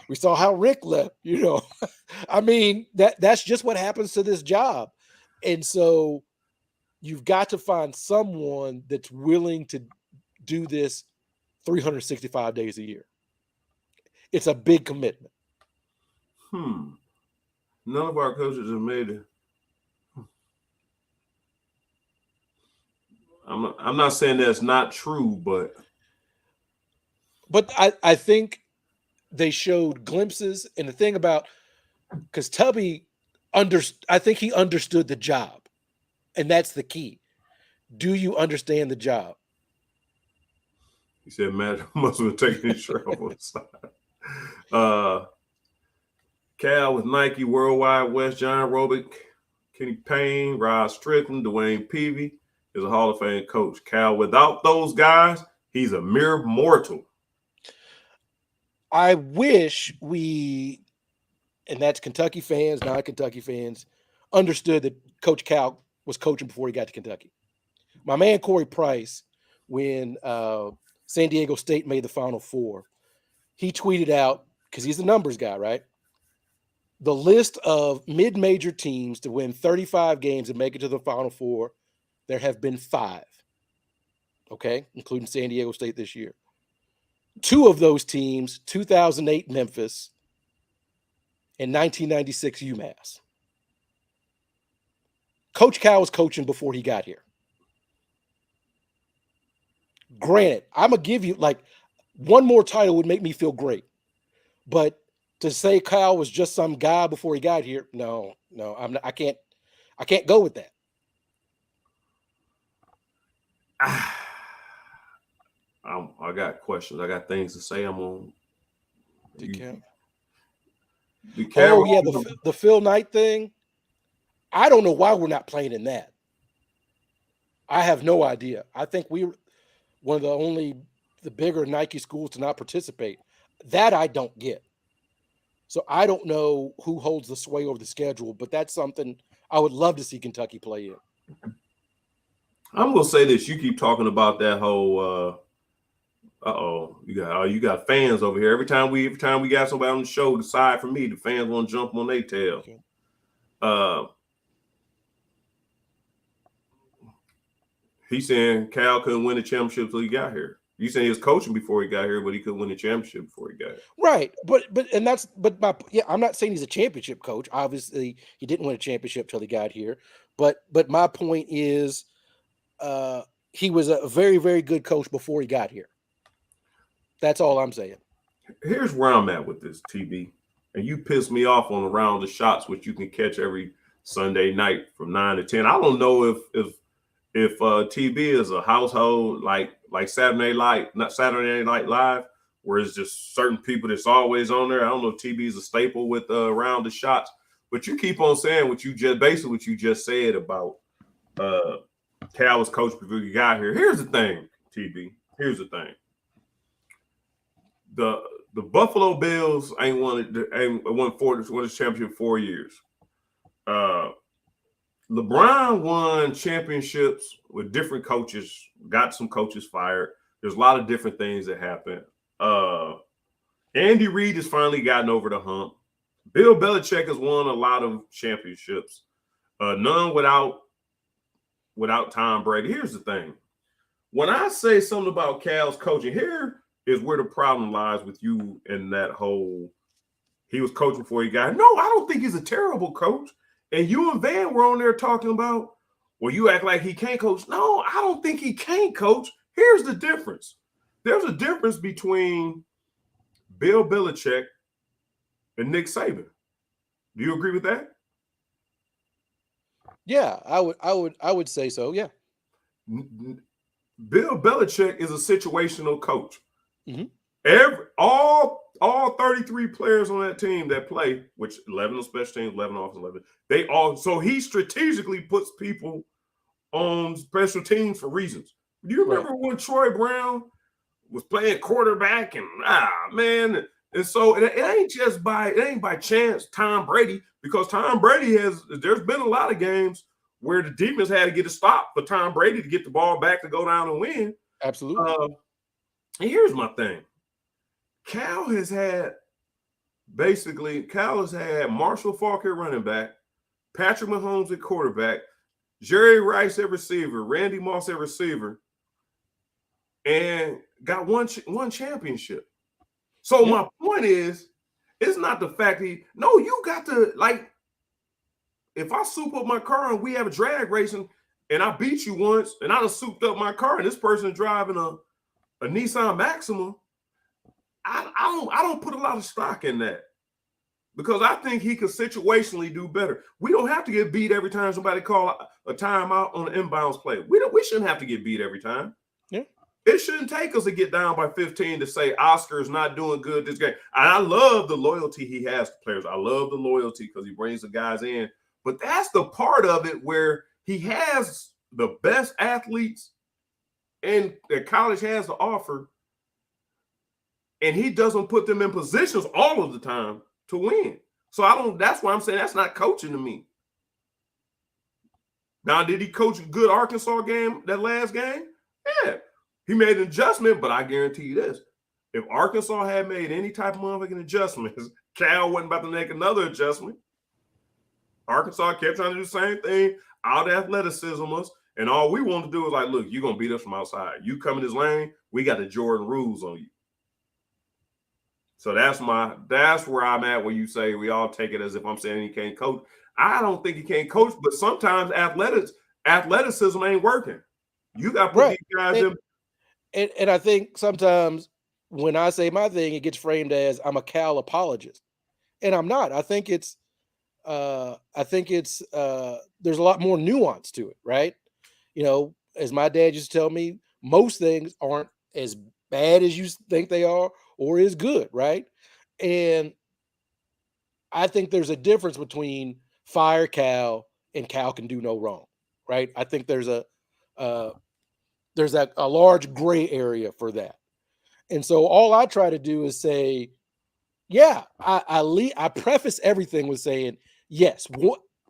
we saw how Rick left. You know, I mean that's just what happens to this job, and so you've got to find someone that's willing to do this 365 days a year. It's a big commitment. None of our coaches have made it. I'm not saying that's not true, but I think they showed glimpses. And the thing about, because Tubby I think he understood the job, and that's the key. Do you understand the job? He said Matt must have taken his shirt off on the side. Cal with Nike, Worldwide West, John Robick, Kenny Payne, Rod Strickland, Dwayne Peavy is a Hall of Fame coach. Cal, without those guys, he's a mere mortal. I wish we, and that's Kentucky fans, non-Kentucky fans, understood that Coach Cal was coaching before he got to Kentucky. My man Corey Price, when San Diego State made the Final Four, he tweeted out, because he's the numbers guy, right? The list of mid-major teams to win 35 games and make it to the Final Four, there have been 5, okay, including San Diego State this year. 2 of those teams, 2008 Memphis and 1996 UMass. Coach Cal was coaching before he got here. Granted, I'm going to give you, like, one more title would make me feel great. But to say Cal was just some guy before he got here, no, I can't go with that. I got questions. I got things to say. I'm on. Oh Cal, yeah, the Phil Knight thing. I don't know why we're not playing in that. I have no idea. I think we were one of the bigger Nike schools to not participate. That I don't get. So I don't know who holds the sway over the schedule, but that's something I would love to see Kentucky play in. I'm gonna say this. You keep talking about that whole you got fans over here. Every time we got somebody on the show, aside from me, the fans want to jump on their tail. Okay. He's saying Cal couldn't win a championship until he got here. You saying he was coaching before he got here, but he couldn't win a championship before he got here. Right, I'm not saying he's a championship coach. Obviously, he didn't win a championship till he got here. But my point is, he was a very, very good coach before he got here. That's all I'm saying. Here's where I'm at with this, TB. And you pissed me off on Around the Shots, which you can catch every Sunday night from 9 to 10. I don't know if TB is a household like Saturday Night Live, where it's just certain people that's always on there. I don't know if TB is a staple with Around the Shots, but you keep on saying what you just said about Cal was coach before you got here. Here's the thing, TB. Here's the thing. The Buffalo Bills ain't won the championship 4 years. LeBron won championships with different coaches, got some coaches fired. There's a lot of different things that happen. Andy Reid has finally gotten over the hump. Bill Belichick has won a lot of championships. None without Tom Brady. Here's the thing. When I say something about Cal's coaching, here is where the problem lies with you and that whole he was coaching before he got here. No, I don't think he's a terrible coach. And you and Van were on there talking about, well, you act like he can't coach. No, I don't think he can't coach. Here's the difference. There's a difference between Bill Belichick and Nick Saban. Do you agree with that? Yeah, I would say so. Yeah. Bill Belichick is a situational coach. Mm-hmm. All 33 players on that team that play, which 11 on special teams, 11 off 11, so he strategically puts people on special teams for reasons. Do you remember when Troy Brown was playing quarterback and man? And so it ain't by chance Tom Brady, because Tom Brady there's been a lot of games where the defense had to get a stop for Tom Brady to get the ball back to go down and win. Absolutely. And here's my thing. Cal has had Marshall Faulk at running back, Patrick Mahomes at quarterback, Jerry Rice at receiver, Randy Moss at receiver, and got one championship. So my point is, it's not the fact you got to, like, if I soup up my car and we have a drag racing and I beat you once and I done souped up my car and this person is driving a Nissan Maxima, I don't put a lot of stock in that, because I think he could situationally do better. We don't have to get beat every time somebody call a timeout on an inbounds play. We shouldn't have to get beat every time. Yeah. It shouldn't take us to get down by 15 to say Oscar is not doing good this game. And I love the loyalty he has to players. I love the loyalty because he brings the guys in. But that's the part of it where he has the best athletes and that college has to offer, and he doesn't put them in positions all of the time to win. So that's why I'm saying that's not coaching to me. Now, did he coach a good Arkansas game, that last game? Yeah. He made an adjustment, but I guarantee you this. If Arkansas had made any type of motherfucking adjustments, Cal wasn't about to make another adjustment. Arkansas kept trying to do the same thing, out athleticism us, and all we want to do is like, look, you're going to beat us from outside. You come in this lane, we got the Jordan rules on you. So that's where I'm at when you say we all take it as if I'm saying he can't coach. I don't think he can't coach, but sometimes athleticism ain't working. You got to put these guys in. And I think sometimes when I say my thing, it gets framed as I'm a Cal apologist, and I'm not. I think it's there's a lot more nuance to it, right? You know, as my dad used to tell me, most things aren't as bad as you think they are or as good, right? And I think there's a difference between fire Cal and Cal can do no wrong, right? I think there's a large gray area for that. And so all I try to do is say, yeah, I preface everything with saying, yes,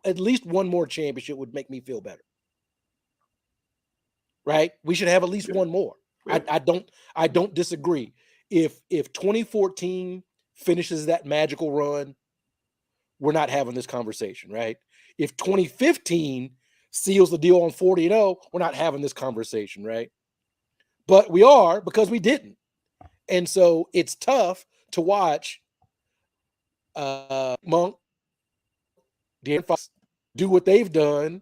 at least one more championship would make me feel better. Right? We should have at least one more. Yeah. I don't disagree. If 2014 finishes that magical run, we're not having this conversation, right? If 2015 seals the deal on 40-0, we're not having this conversation, right? But we are, because we didn't. And so it's tough to watch Monk, De'Aaron Fox do what they've done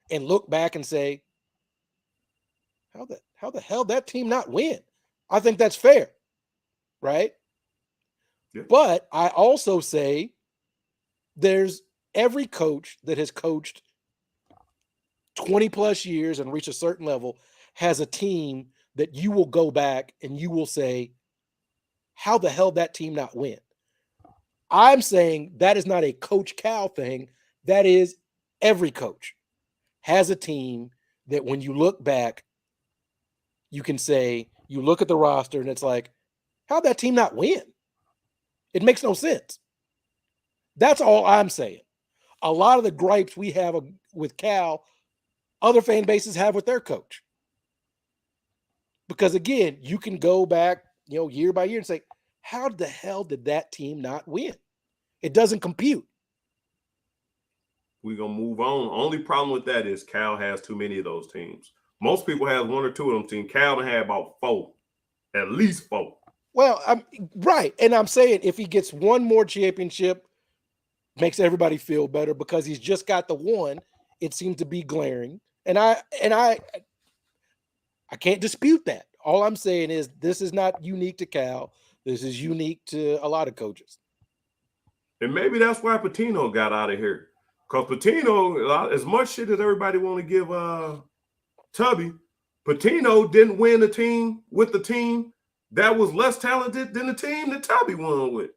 and look back and say, how the hell that team not win? I think that's fair, right? Yeah. But I also say there's every coach that has coached 20 plus years and reached a certain level has a team that you will go back and you will say, how the hell that team not win? I'm saying that is not a Coach Cal thing. That is every coach has a team that when you look back, you can say, you look at the roster and it's like, how'd that team not win? It makes no sense. That's all I'm saying. A lot of the gripes we have with Cal, other fan bases have with their coach. Because again, you can go back, year by year and say, how the hell did that team not win? It doesn't compute. We're going to move on. Only problem with that is Cal has too many of those teams. Most people have one or two of them teams. Cal had about 4, at least 4. Well, I'm right. And I'm saying if he gets one more championship, makes everybody feel better because he's just got the one. It seems to be glaring. And I can't dispute that. All I'm saying is this is not unique to Cal. This is unique to a lot of coaches. And maybe that's why Pitino got out of here. Because Pitino, as much shit as everybody want to give Tubby, Pitino didn't win the team with the team that was less talented than the team that Tubby won with.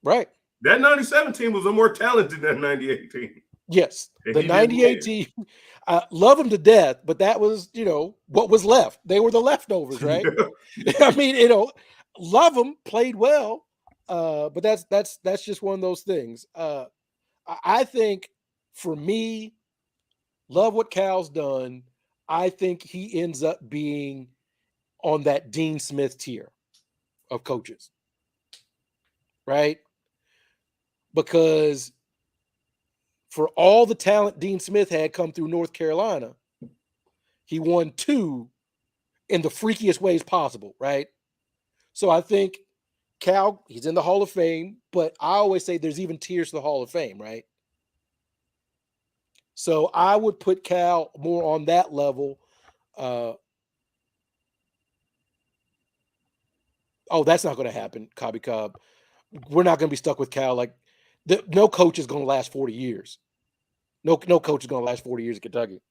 Right. That 97 team was a more talented than that 98 team. Yes, And the he didn't 98 win. team, love them to death, but that was, what was left. They were the leftovers, right? I mean, love them, played well, but that's just one of those things. I think for me, love what Cal's done. I think he ends up being on that Dean Smith tier of coaches, right? Because for all the talent Dean Smith had come through North Carolina, he won 2 in the freakiest ways possible, right? So I think Cal, he's in the Hall of Fame, but I always say there's even tiers to the Hall of Fame, right? So I would put Cal more on that level. Oh, that's not going to happen, Cobby Cobb. We're not going to be stuck with Cal. Like, no coach is going to last 40 years. No coach is going to last 40 years in Kentucky.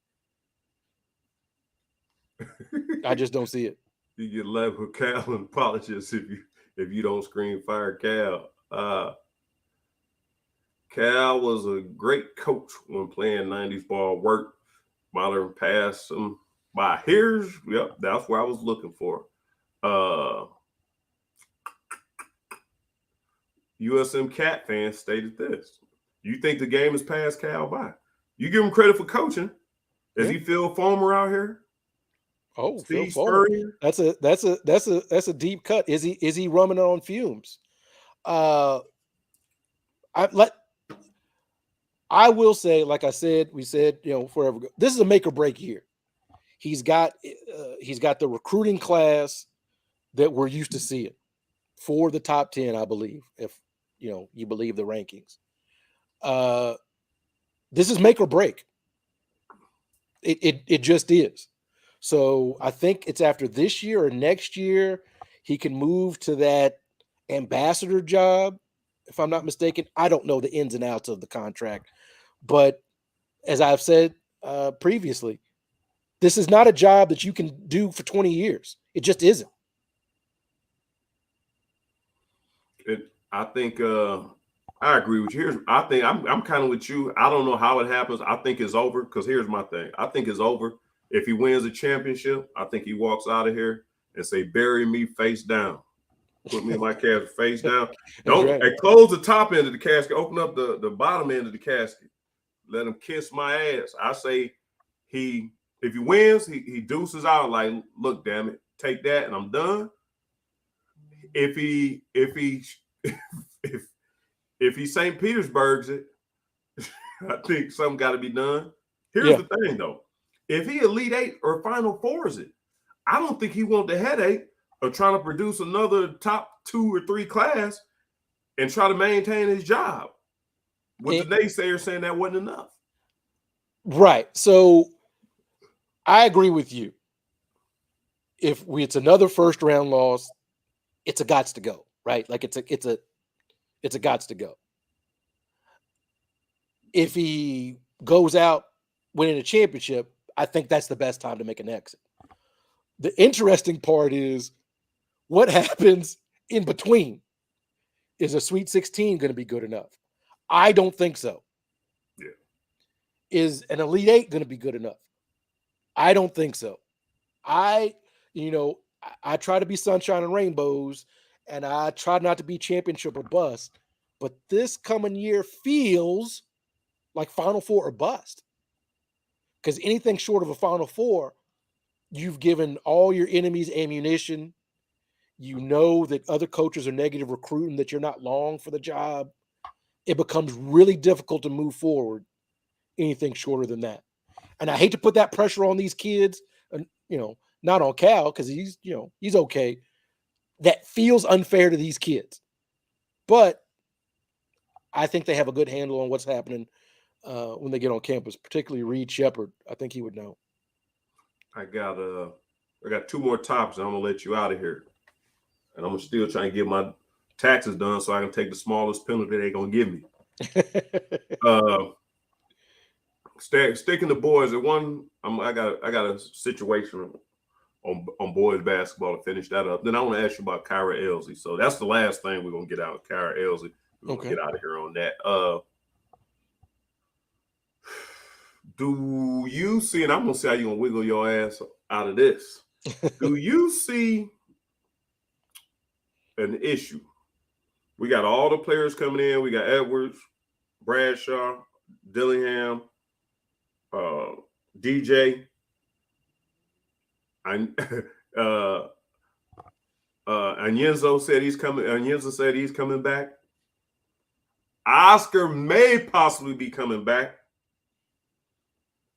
I just don't see it. You get left with Cal and apologists if you don't scream fire Cal. Cal was a great coach when playing 90s ball. Worked modern pass him by. That's where I was looking for. USM Cat fans stated this. You think the game has passed Cal by? You give him credit for coaching. Is he Phil Fulmer out here? Oh, Phil Steve Fulmer. Spurrier? That's a deep cut. Is he rumming on fumes? I will say, like I said, we said, forever ago, this is a make or break year. He's got the recruiting class that we're used to seeing for the top 10, I believe, if you believe the rankings. This is make or break. It just is. So I think it's after this year or next year he can move to that ambassador job, if I'm not mistaken. I don't know the ins and outs of the contract, but as I've said previously, this is not a job that you can do for 20 years. It just isn't. I think I agree with you. I think I'm kind of with you. I don't know how it happens. I think it's over because here's my thing. I think it's over. If he wins a championship, I think he walks out of here and say, bury me face down. Put me in my casket face down. Don't close the top end of the casket. Open up the bottom end of the casket. Let him kiss my ass. I say if he wins, he deuces out like, look, damn it, take that and I'm done. If he St. Petersburg's it, I think something got to be done. Here's the thing, though. If he Elite Eight or Final Fours it, I don't think he want the headache of trying to produce another top 2 or 3 class and try to maintain his job. With the naysayers saying that wasn't enough. Right. So I agree with you. If it's another first round loss, it's a gots to go, right? Like it's a gots to go. If he goes out winning a championship, I think that's the best time to make an exit. The interesting part is what happens in between. Is a Sweet 16 going to be good enough? I don't think so. Yeah. Is an Elite Eight going to be good enough? I don't think so. I try to be sunshine and rainbows, and I try not to be championship or bust. But this coming year feels like Final Four or bust. Because anything short of a Final Four, you've given all your enemies ammunition. You know that other coaches are negative recruiting, that you're not long for the job. It becomes really difficult to move forward anything shorter than that. And I hate to put that pressure on these kids, and not on Cal, because he's okay. That feels unfair to these kids. But I think they have a good handle on what's happening when they get on campus, particularly Reed Shepard. I think he would know. I got 2 more topics. I'm gonna let you out of here, and I'm still trying to get my taxes done so I can take the smallest penalty they're gonna give me. Sticking to boys. I got a situation on boys basketball to finish that up. Then I want to ask you about Kyra Elsie. So that's the last thing we're gonna get out of Kyra Elsie. We're gonna get out of here on that. Do you see, and I'm going to see how you're going to wiggle your ass out of this. Do you see an issue? We got all the players coming in. We got Edwards, Bradshaw, Dillingham, DJ. Anyenzo said he's coming. Anyenzo said he's coming back. Oscar may possibly be coming back.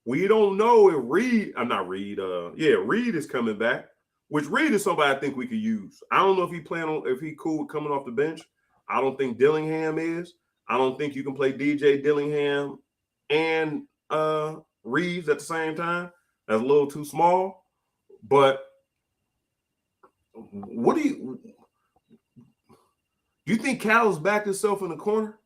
We don't know if Reed. I'm not Reed. Reed is coming back. Which Reed is somebody I think we could use. I don't know if he cool with coming off the bench. I don't think Dillingham is. I don't think you can play DJ Dillingham and Reeves at the same time. That's a little too small. But what do you think Cal's backed himself in the corner?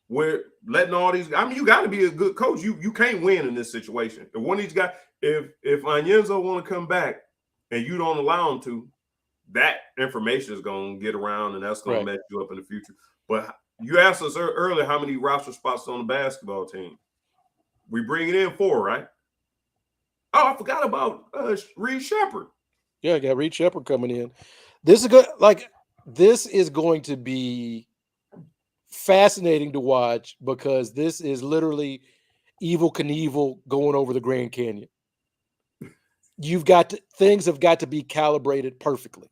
Where letting all these, I mean, you got to be a good coach. You can't win in this situation. If one of these guys, if Anyenzo want to come back and you don't allow him to, that information is going to get around and that's going to mess you up in the future. But you asked us earlier how many roster spots on the basketball team. We bring it in 4, right? Oh, I forgot about Reed Shepherd. Yeah, I got Reed Shepherd coming in. This is good. Like, this is going to be fascinating to watch because this is literally Evel Knievel going over the Grand Canyon. Things have got to be calibrated perfectly.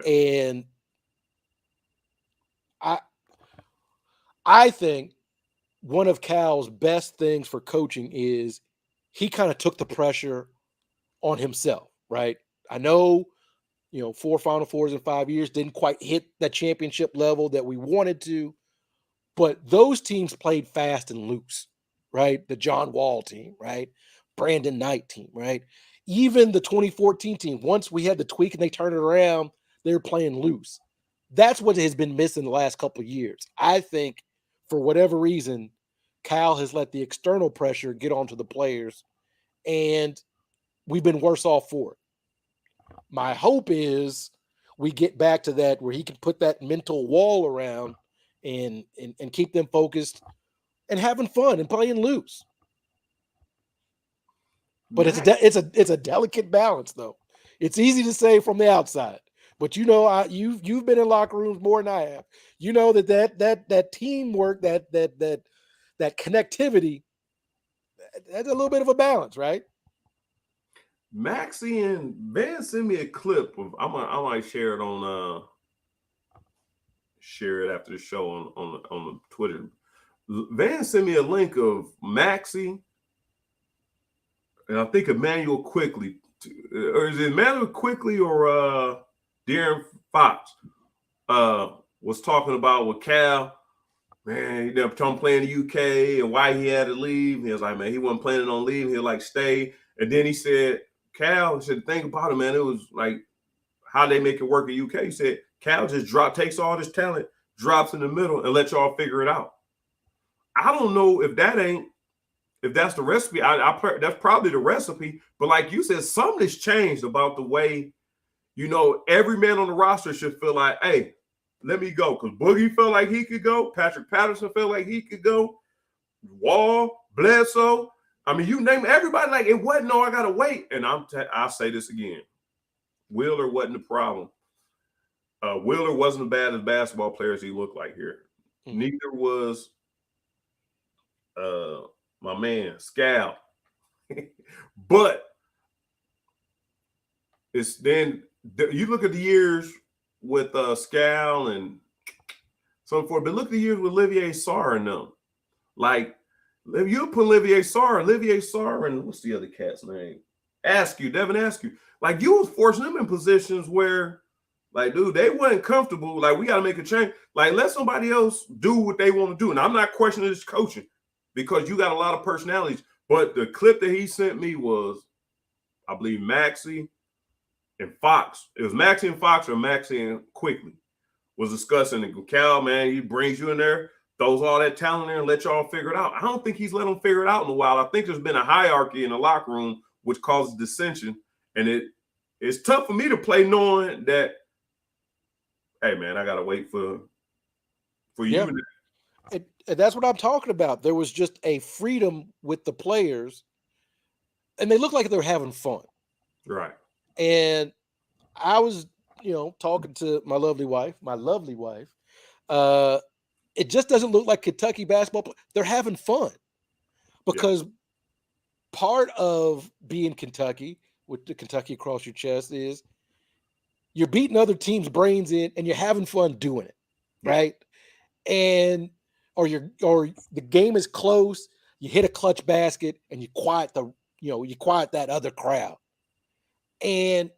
Yeah. And I think one of Cal's best things for coaching is he kind of took the pressure on himself, right? I know, 4 Final Fours in 5 years didn't quite hit that championship level that we wanted to, but those teams played fast and loose, right? The John Wall team, right? Brandon Knight team, right? Even the 2014 team, once we had the tweak and they turned it around, they were playing loose. That's what has been missing the last couple of years. I think for whatever reason, Cal has let the external pressure get onto the players, and we've been worse off for it. My hope is we get back to that where he can put that mental wall around and keep them focused and having fun and playing loose. But it's a delicate balance, though. It's easy to say from the outside, but you've been in locker rooms more than I have. You know that teamwork, that connectivity, that's a little bit of a balance, right? Maxie and Van sent me a clip of I might share it on share it after the show on the Twitter. Van sent me a link of Maxie and I think Emmanuel Quickly, or is it Emmanuel Quickly or De'Aaron Fox was talking about with Cal. Man, he never told him playing the UK and why he had to leave. He was like, man, he wasn't planning on leaving. He'll like stay. And then he said, Cal said, think about it, man. It was like how they make it work in UK. He said, Cal just takes all this talent, drops in the middle, and let y'all figure it out. I don't know if that's the recipe. That's probably the recipe. But like you said, something has changed about the way, every man on the roster should feel like, hey, let me go. Because Boogie felt like he could go. Patrick Patterson felt like he could go. Wall, Bledsoe. I mean, you name everybody. Like, it wasn't, no, I got to wait. And I'll say this again. Wheeler wasn't the problem. Wheeler wasn't as bad as basketball player as he looked like here. Mm-hmm. Neither was my man, Scal. But it's then you look at the years with Scal and so forth, but look at the years with Olivier Sarr and them. Like, if you put Olivier Sarr, and what's the other cat's name? Devin Askew. Like, you was forcing them in positions where, like, dude, they weren't comfortable. Like, we got to make a change. Like, let somebody else do what they want to do. And I'm not questioning this coaching because you got a lot of personalities. But the clip that he sent me was, I believe, Maxie and Fox. It was Maxie and Fox or Maxie and Quickly was discussing it. Cal, man, he brings you in there, throws all that talent there and let y'all figure it out. I don't think he's let them figure it out in a while. I think there's been a hierarchy in the locker room which causes dissension. And it's tough for me to play knowing that, hey, man, I got to wait for you. And that's what I'm talking about. There was just a freedom with the players, and they looked like they were having fun. Right. And I was, talking to my lovely wife. Uh, it just doesn't look like Kentucky basketball. They're having fun Yeah. because part of being Kentucky with the Kentucky across your chest is you're beating other teams' brains in, and you're having fun doing it, Yeah. right? And or the game is close, you hit a clutch basket, and you quiet that other crowd. And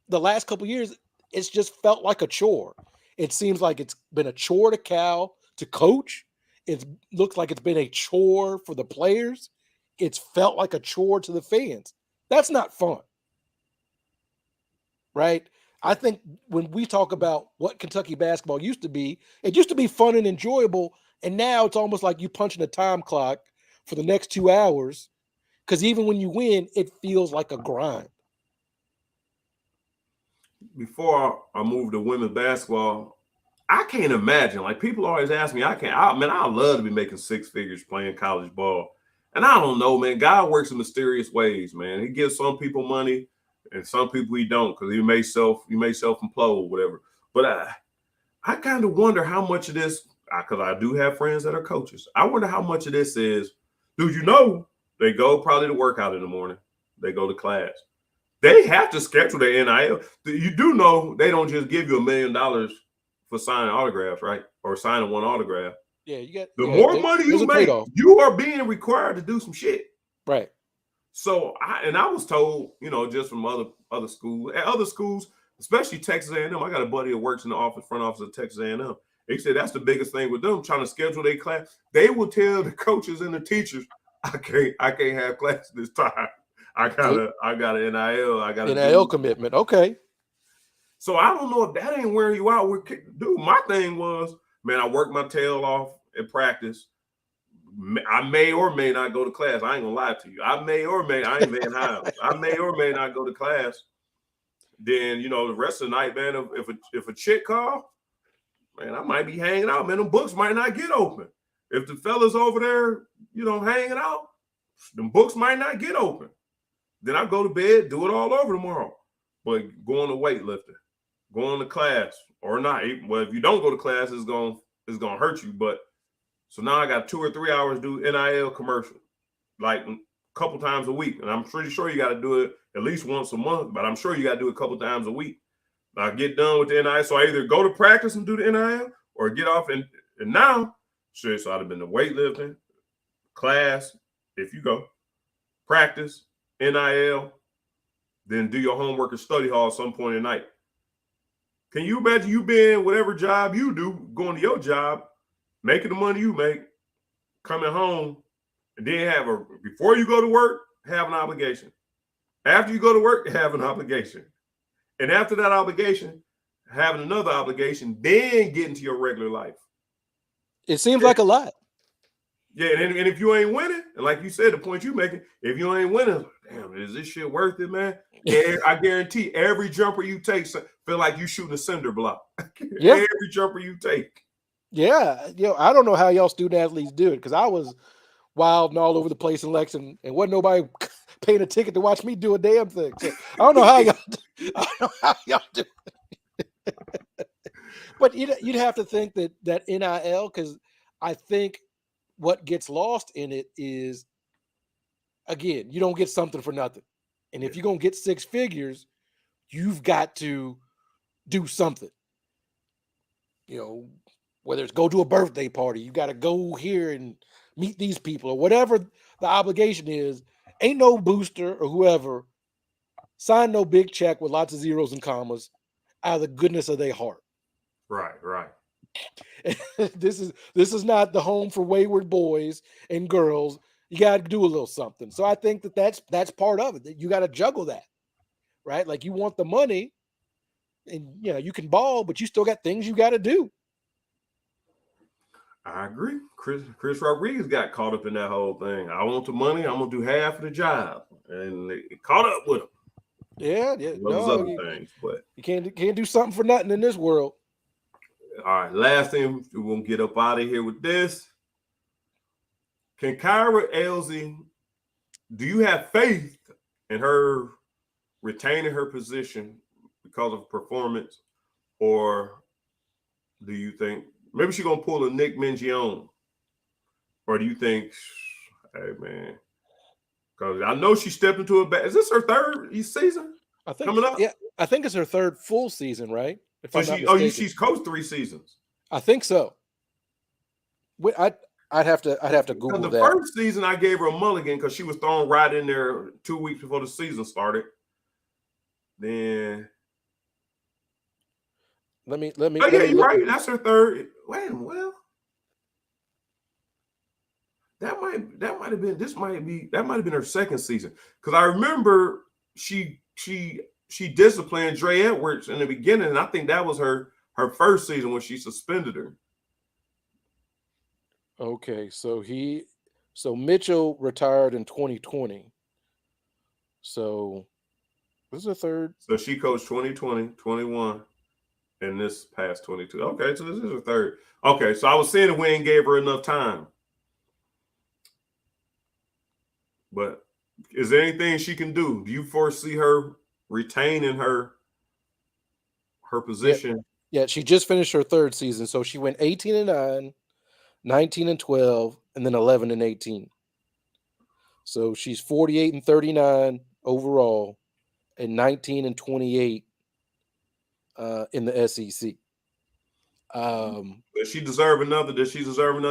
the last couple of years, it's just felt like a chore. It seems like it's been a chore to Cal to coach. It looks like it's been a chore for the players. It's felt like a chore to the fans. That's not fun, right? I think when we talk about what Kentucky basketball used to be, it used to be fun and enjoyable. And now it's almost like you punching a time clock for the next 2 hours. Because even when you win, it feels like a grind. Before I moved to women's basketball, I can't imagine. Like people always ask me, I love to be making six figures playing college ball. And I don't know, man. God works in mysterious ways, man. He gives some people money and some people he don't, because he may self-implode, whatever. But I kind of wonder how much of this, because I do have friends that are coaches. I wonder how much of this is, dude, they go probably to work out in the morning. They go to class. They have to schedule their NIL. You do know they don't just give you $1 million for signing autographs, right? Or signing one autograph. Yeah, you got the more money you make, you are being required to do some shit. Right. So I was told, just from other schools, especially Texas A&M. I got a buddy that works in the front office of Texas A&M. They said that's the biggest thing with them, trying to schedule their class. They will tell the coaches and the teachers, I can't have class this time. I got an NIL. I got an NIL commitment. Okay. So I don't know if that ain't wearing you out. Dude, my thing was, man, I worked my tail off in practice. I may or may not go to class. I ain't gonna lie to you. I ain't Van Hiles. I may or may not go to class. Then the rest of the night, man, if a chick call, man, I might be hanging out. Man, them books might not get open. If the fellas over there, hanging out, them books might not get open. Then I go to bed, do it all over tomorrow. But going to weightlifting, going to class or not. Well, if you don't go to class, it's gonna hurt you. But so now I got 2 or 3 hours to do NIL commercial, like a couple times a week. And I'm pretty sure you got to do it at least once a month, but I'm sure you got to do it a couple times a week. I get done with the NIL. So I either go to practice and do the NIL or get off. And now, so I'd have been the weightlifting, class, if you go, practice, NIL, then do your homework or study hall at some point at night. Can you imagine you being whatever job you do, going to your job, making the money you make, coming home, and then before you go to work, have an obligation. After you go to work, have an obligation. And after that obligation, having another obligation, then get into your regular life. It seems like a lot. Yeah, and if you ain't winning, and like you said, the point you making, if you ain't winning, damn, is this shit worth it, man? I guarantee every jumper you take feel like you shooting a cinder block. Yeah. Every jumper you take. Yeah, I don't know how y'all student athletes do it, because I was wild and all over the place in Lexington, and wasn't nobody paying a ticket to watch me do a damn thing. So I don't know how y'all do it. But you'd have to think that NIL, because I think what gets lost in it is, again, you don't get something for nothing. And if you're going to get six figures, you've got to do something. Whether it's go to a birthday party, you got to go here and meet these people, or whatever the obligation is. Ain't no booster or whoever sign no big check with lots of zeros and commas out of the goodness of their heart. Right. This is not the home for wayward boys and girls. You got to do a little something. So I think that's part of it. That you got to juggle that, right? Like, you want the money, and you can ball, but you still got things you got to do. I agree. Chris Rodriguez got caught up in that whole thing. I want the money. I'm gonna do half of the job, and it caught up with him. Yeah. Those other things, but you can't do something for nothing in this world. All right, last thing, we're going to get up out of here with this. Can Kyra Elsie, do you have faith in her retaining her position because of performance, or do you think maybe she's going to pull a Nick Mingione? Or do you think, hey, man, because I know she stepped into a bad. Is this her third season? I think coming up? Yeah, I think it's her third full season, right? If So I'm not mistaken. she's coached 3 seasons. I think so. I'd have to Google the that. first season I gave her a mulligan because she was thrown right in there 2 weeks before the season started. Then let me. Oh yeah, you're right. That's her third. Wait a minute. Well, that might have been her second season, because I remember she disciplined Dre Edwards in the beginning, and I think that was her first season when she suspended her. Okay, so Mitchell retired in 2020. So this is a third. So she coached 2020, 21, and this past 22. Okay, so this is her third. Okay, so I was saying that we ain't gave her enough time. But is there anything she can do? Do you foresee her retaining her position? Yeah, she just finished her third season. So she went 18-9, 19-12, and then 11-18. So she's 48-39 overall and 19-28 in the SEC. Does she deserve another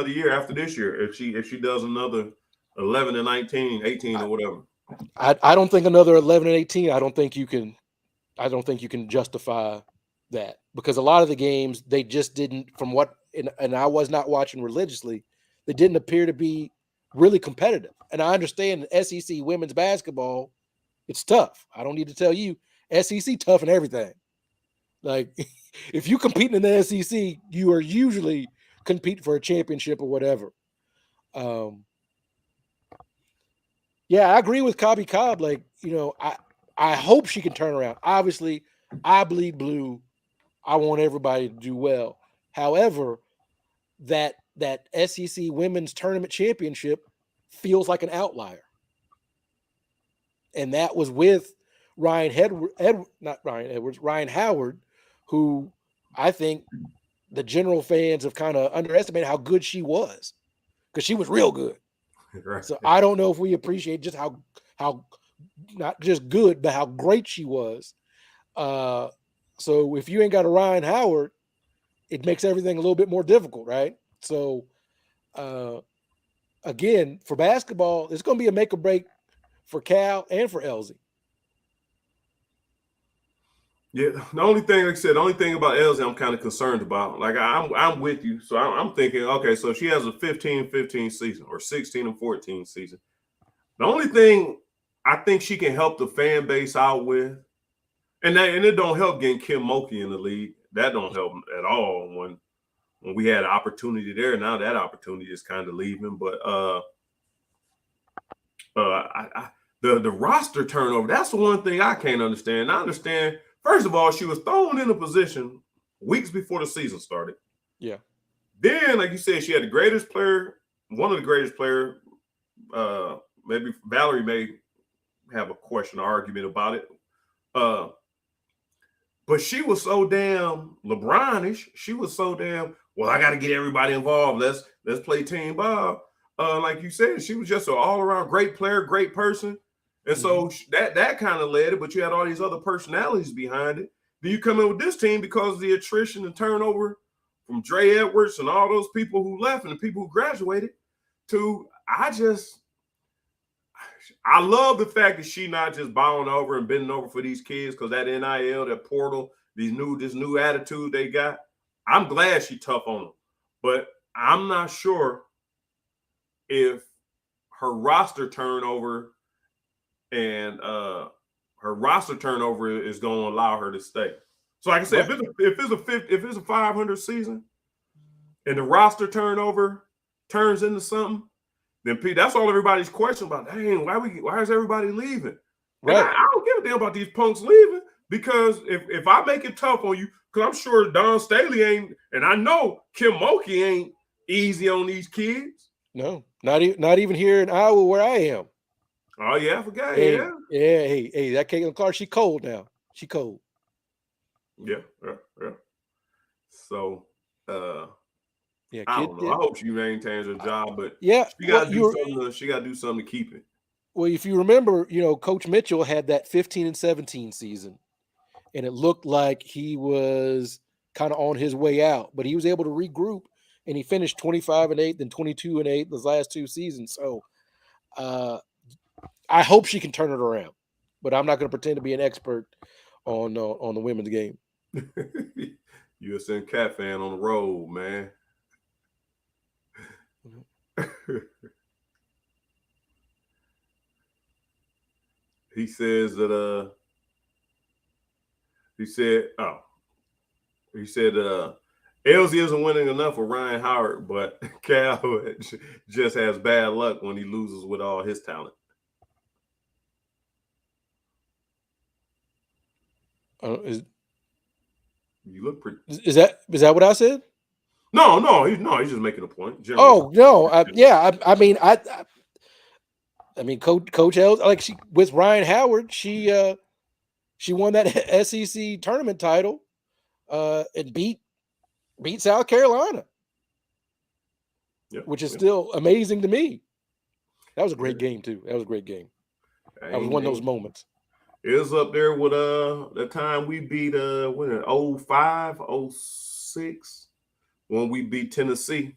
year after this year if she does another 11-19, 18 or whatever? I don't think another 11-18. I don't think you can justify that, because a lot of the games they just didn't, from what and I was not watching religiously, they didn't appear to be really competitive. And I understand SEC women's basketball, it's tough. I don't need to tell you, SEC tough in everything. Like, if you compete in the SEC, you are usually competing for a championship or whatever. Yeah, I agree with Cobby Cobb. Like, I hope she can turn around. Obviously, I bleed blue. I want everybody to do well. However, that SEC women's tournament championship feels like an outlier. And that was with Ryan Howard, who I think the general fans have kind of underestimated how good she was, because she was real good. Right. So I don't know if we appreciate just how not just good, but how great she was. So if you ain't got a Ryan Howard, it makes everything a little bit more difficult, right? So again, for basketball, it's going to be a make or break for Cal and for Elsie. Yeah, the only thing about Elsie I'm kind of concerned about. Like, I'm with you. So I'm thinking, okay, so she has a 15-15 season or 16-14 season. The only thing I think she can help the fan base out with, and it don't help getting Kim Mulkey in the league. That don't help at all when we had an opportunity there. Now that opportunity is kind of leaving. But the roster turnover, that's the one thing I can't understand. I understand, first of all, she was thrown in a position weeks before the season started. Yeah. Then, like you said, she had the greatest player, one of the greatest players. Maybe Valerie may have a question or argument about it. But she was so damn LeBron-ish. She was so damn, well, I got to get everybody involved. Let's play team ball. Like you said, she was just an all-around great player, great person. And so that kind of led it, but you had all these other personalities behind it. Then you come in with this team because of the attrition and turnover from Dre Edwards and all those people who left and the people who graduated to, I love the fact that she not just bowing over and bending over for these kids, because that NIL, that portal, this new attitude they got. I'm glad she tough on them, but I'm not sure if her roster turnover and her roster turnover is going to allow her to stay. So, like I said, if it's a 500 season and the roster turnover turns into something, then Pete, that's all everybody's question about. Dang, why is everybody leaving? Right. I don't give a damn about these punks leaving. Because if I make it tough on you, because I'm sure Don Staley ain't, and I know Kim Mulkey ain't easy on these kids. No, not even here in Iowa where I am. Oh yeah, I forgot. Hey, Yeah. hey, that Caitlin Clark, she cold now. She cold. Yeah. So Yeah, I kid. don't know. I hope she maintains her job, but Yeah, she gotta do something. She gotta do something to keep it. well, if you remember, Coach Mitchell had that 15 and 17 season, and it looked like he was kind of on his way out, but he was able to regroup, and he finished 25 and 8, then 22 and 8 those last two seasons. So I hope she can turn it around, but I'm not going to pretend to be an expert on the women's game. USN Cat fan on the road, man. He says that he said Elsie isn't winning enough for Ryan Howard, but Cal just has bad luck when he loses with all his talent. You look pretty. Is that what I said? No, he's just making a point. Oh no, I mean, Coach Els, like with Ryan Howard, she won that SEC tournament title, and beat South Carolina, which is still amazing to me. That was a great game too. That was a great game. That was one of those moments. It was up there with the time we beat 05, 06 when we beat Tennessee.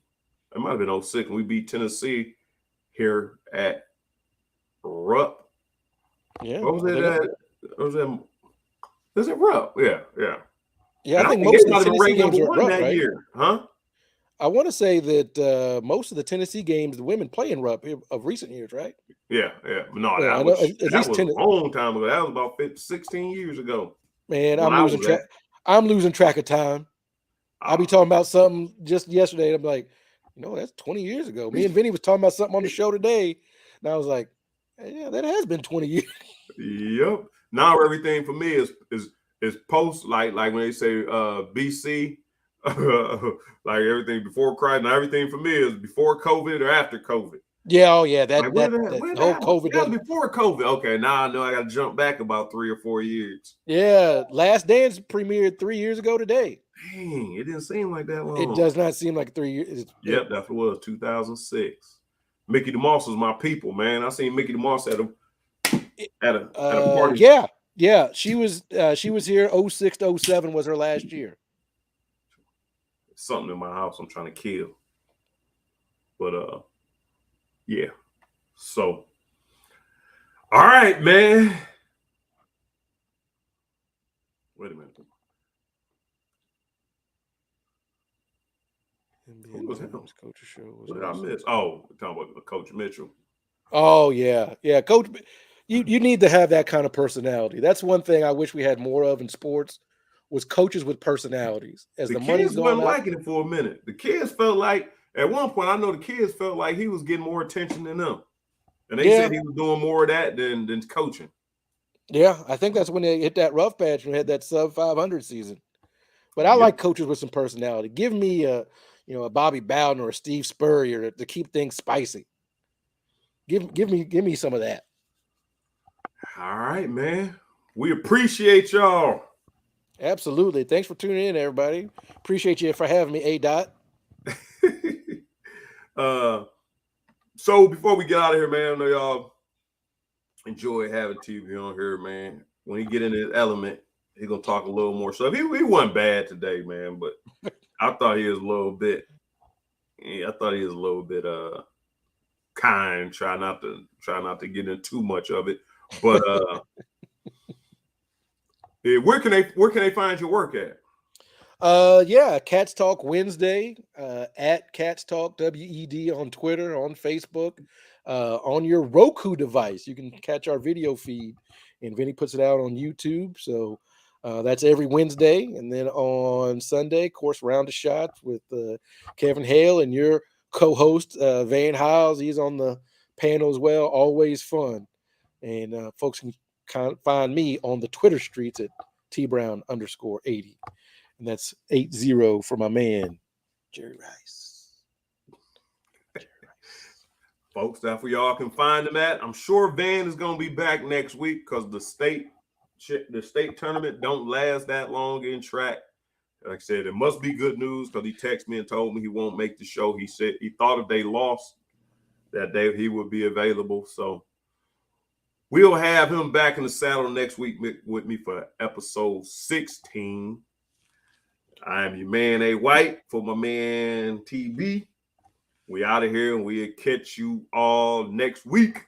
It might have been 06 when we beat Tennessee here at Rupp. Yeah. What was it at? Was it Rupp? Yeah. Yeah, I think most of the Tennessee games were Rupp, that right? year, huh? I want to say that most of the Tennessee games, the women play in Rupp of recent years, right? Yeah. No, that was a long time ago. That was about 16 years ago. Man, I'm losing track. I'm losing track of time. I'll be talking about something just yesterday. And I'm like, that's 20 years ago. Me and Vinny was talking about something on the show today, and I was like, yeah, that has been 20 years. Yep. Now everything for me is post, like when they say BC, like everything before Christ. Now everything for me is before COVID or after COVID. Yeah, oh yeah, that whole COVID. Yeah, before COVID. Okay, now I know I got to jump back about 3 or 4 years. Yeah, Last Dance premiered 3 years ago today. Dang, it didn't seem like that long. It does not seem like 3 years. Yep, that was 2006. Mickey DeMoss was my people, man. I seen Mickey DeMoss at a party. Yeah. She was here 06 to 07 was her last year. Something in my house I'm trying to kill. But yeah. So all right, man. Wait a minute. Who was him? Coach's show. What did I miss? Oh, we're talking about Coach Mitchell. Oh yeah, Coach. You need to have that kind of personality. That's one thing I wish we had more of in sports, was coaches with personalities. As the money's going up, liking it for a minute. The kids felt like at one point, I know the kids felt like he was getting more attention than them, and they said he was doing more of that than coaching. Yeah, I think that's when they hit that rough patch and had that sub 500 season. But I like coaches with some personality. Give me a Bobby Bowden or a Steve Spurrier to keep things spicy. Give me some of that. All right, man. We appreciate y'all. Absolutely. Thanks for tuning in, everybody. Appreciate you for having me, Adot. So before we get out of here, man, I know y'all enjoy having TV on here, man. When he get in his element, he's gonna talk a little more stuff. He wasn't bad today, man, but I thought he was a little bit. Yeah, I thought he was a little bit kind. Try not to get into too much of it. But yeah, where can they find your work at? Yeah, Cats Talk Wednesday, at Cats Talk WED on Twitter, on Facebook, on your Roku device. You can catch our video feed, and Vinny puts it out on YouTube. So that's every Wednesday. And then on Sunday, of course, Round of Shots with Kevin Hale and your co-host, Van Hiles. He's on the panel as well. Always fun. And folks can find me on the Twitter streets at @TBrown_80. And that's 80 for my man, Jerry Rice. Folks, that's where y'all can find him at. I'm sure Van is going to be back next week because the state tournament don't last that long in track. Like I said, it must be good news because he texted me and told me he won't make the show. He said he thought if they lost that day, he would be available. So we'll have him back in the saddle next week with me for episode 16. I'm your man, A. White, for my man, TB. We out of here, and we'll catch you all next week.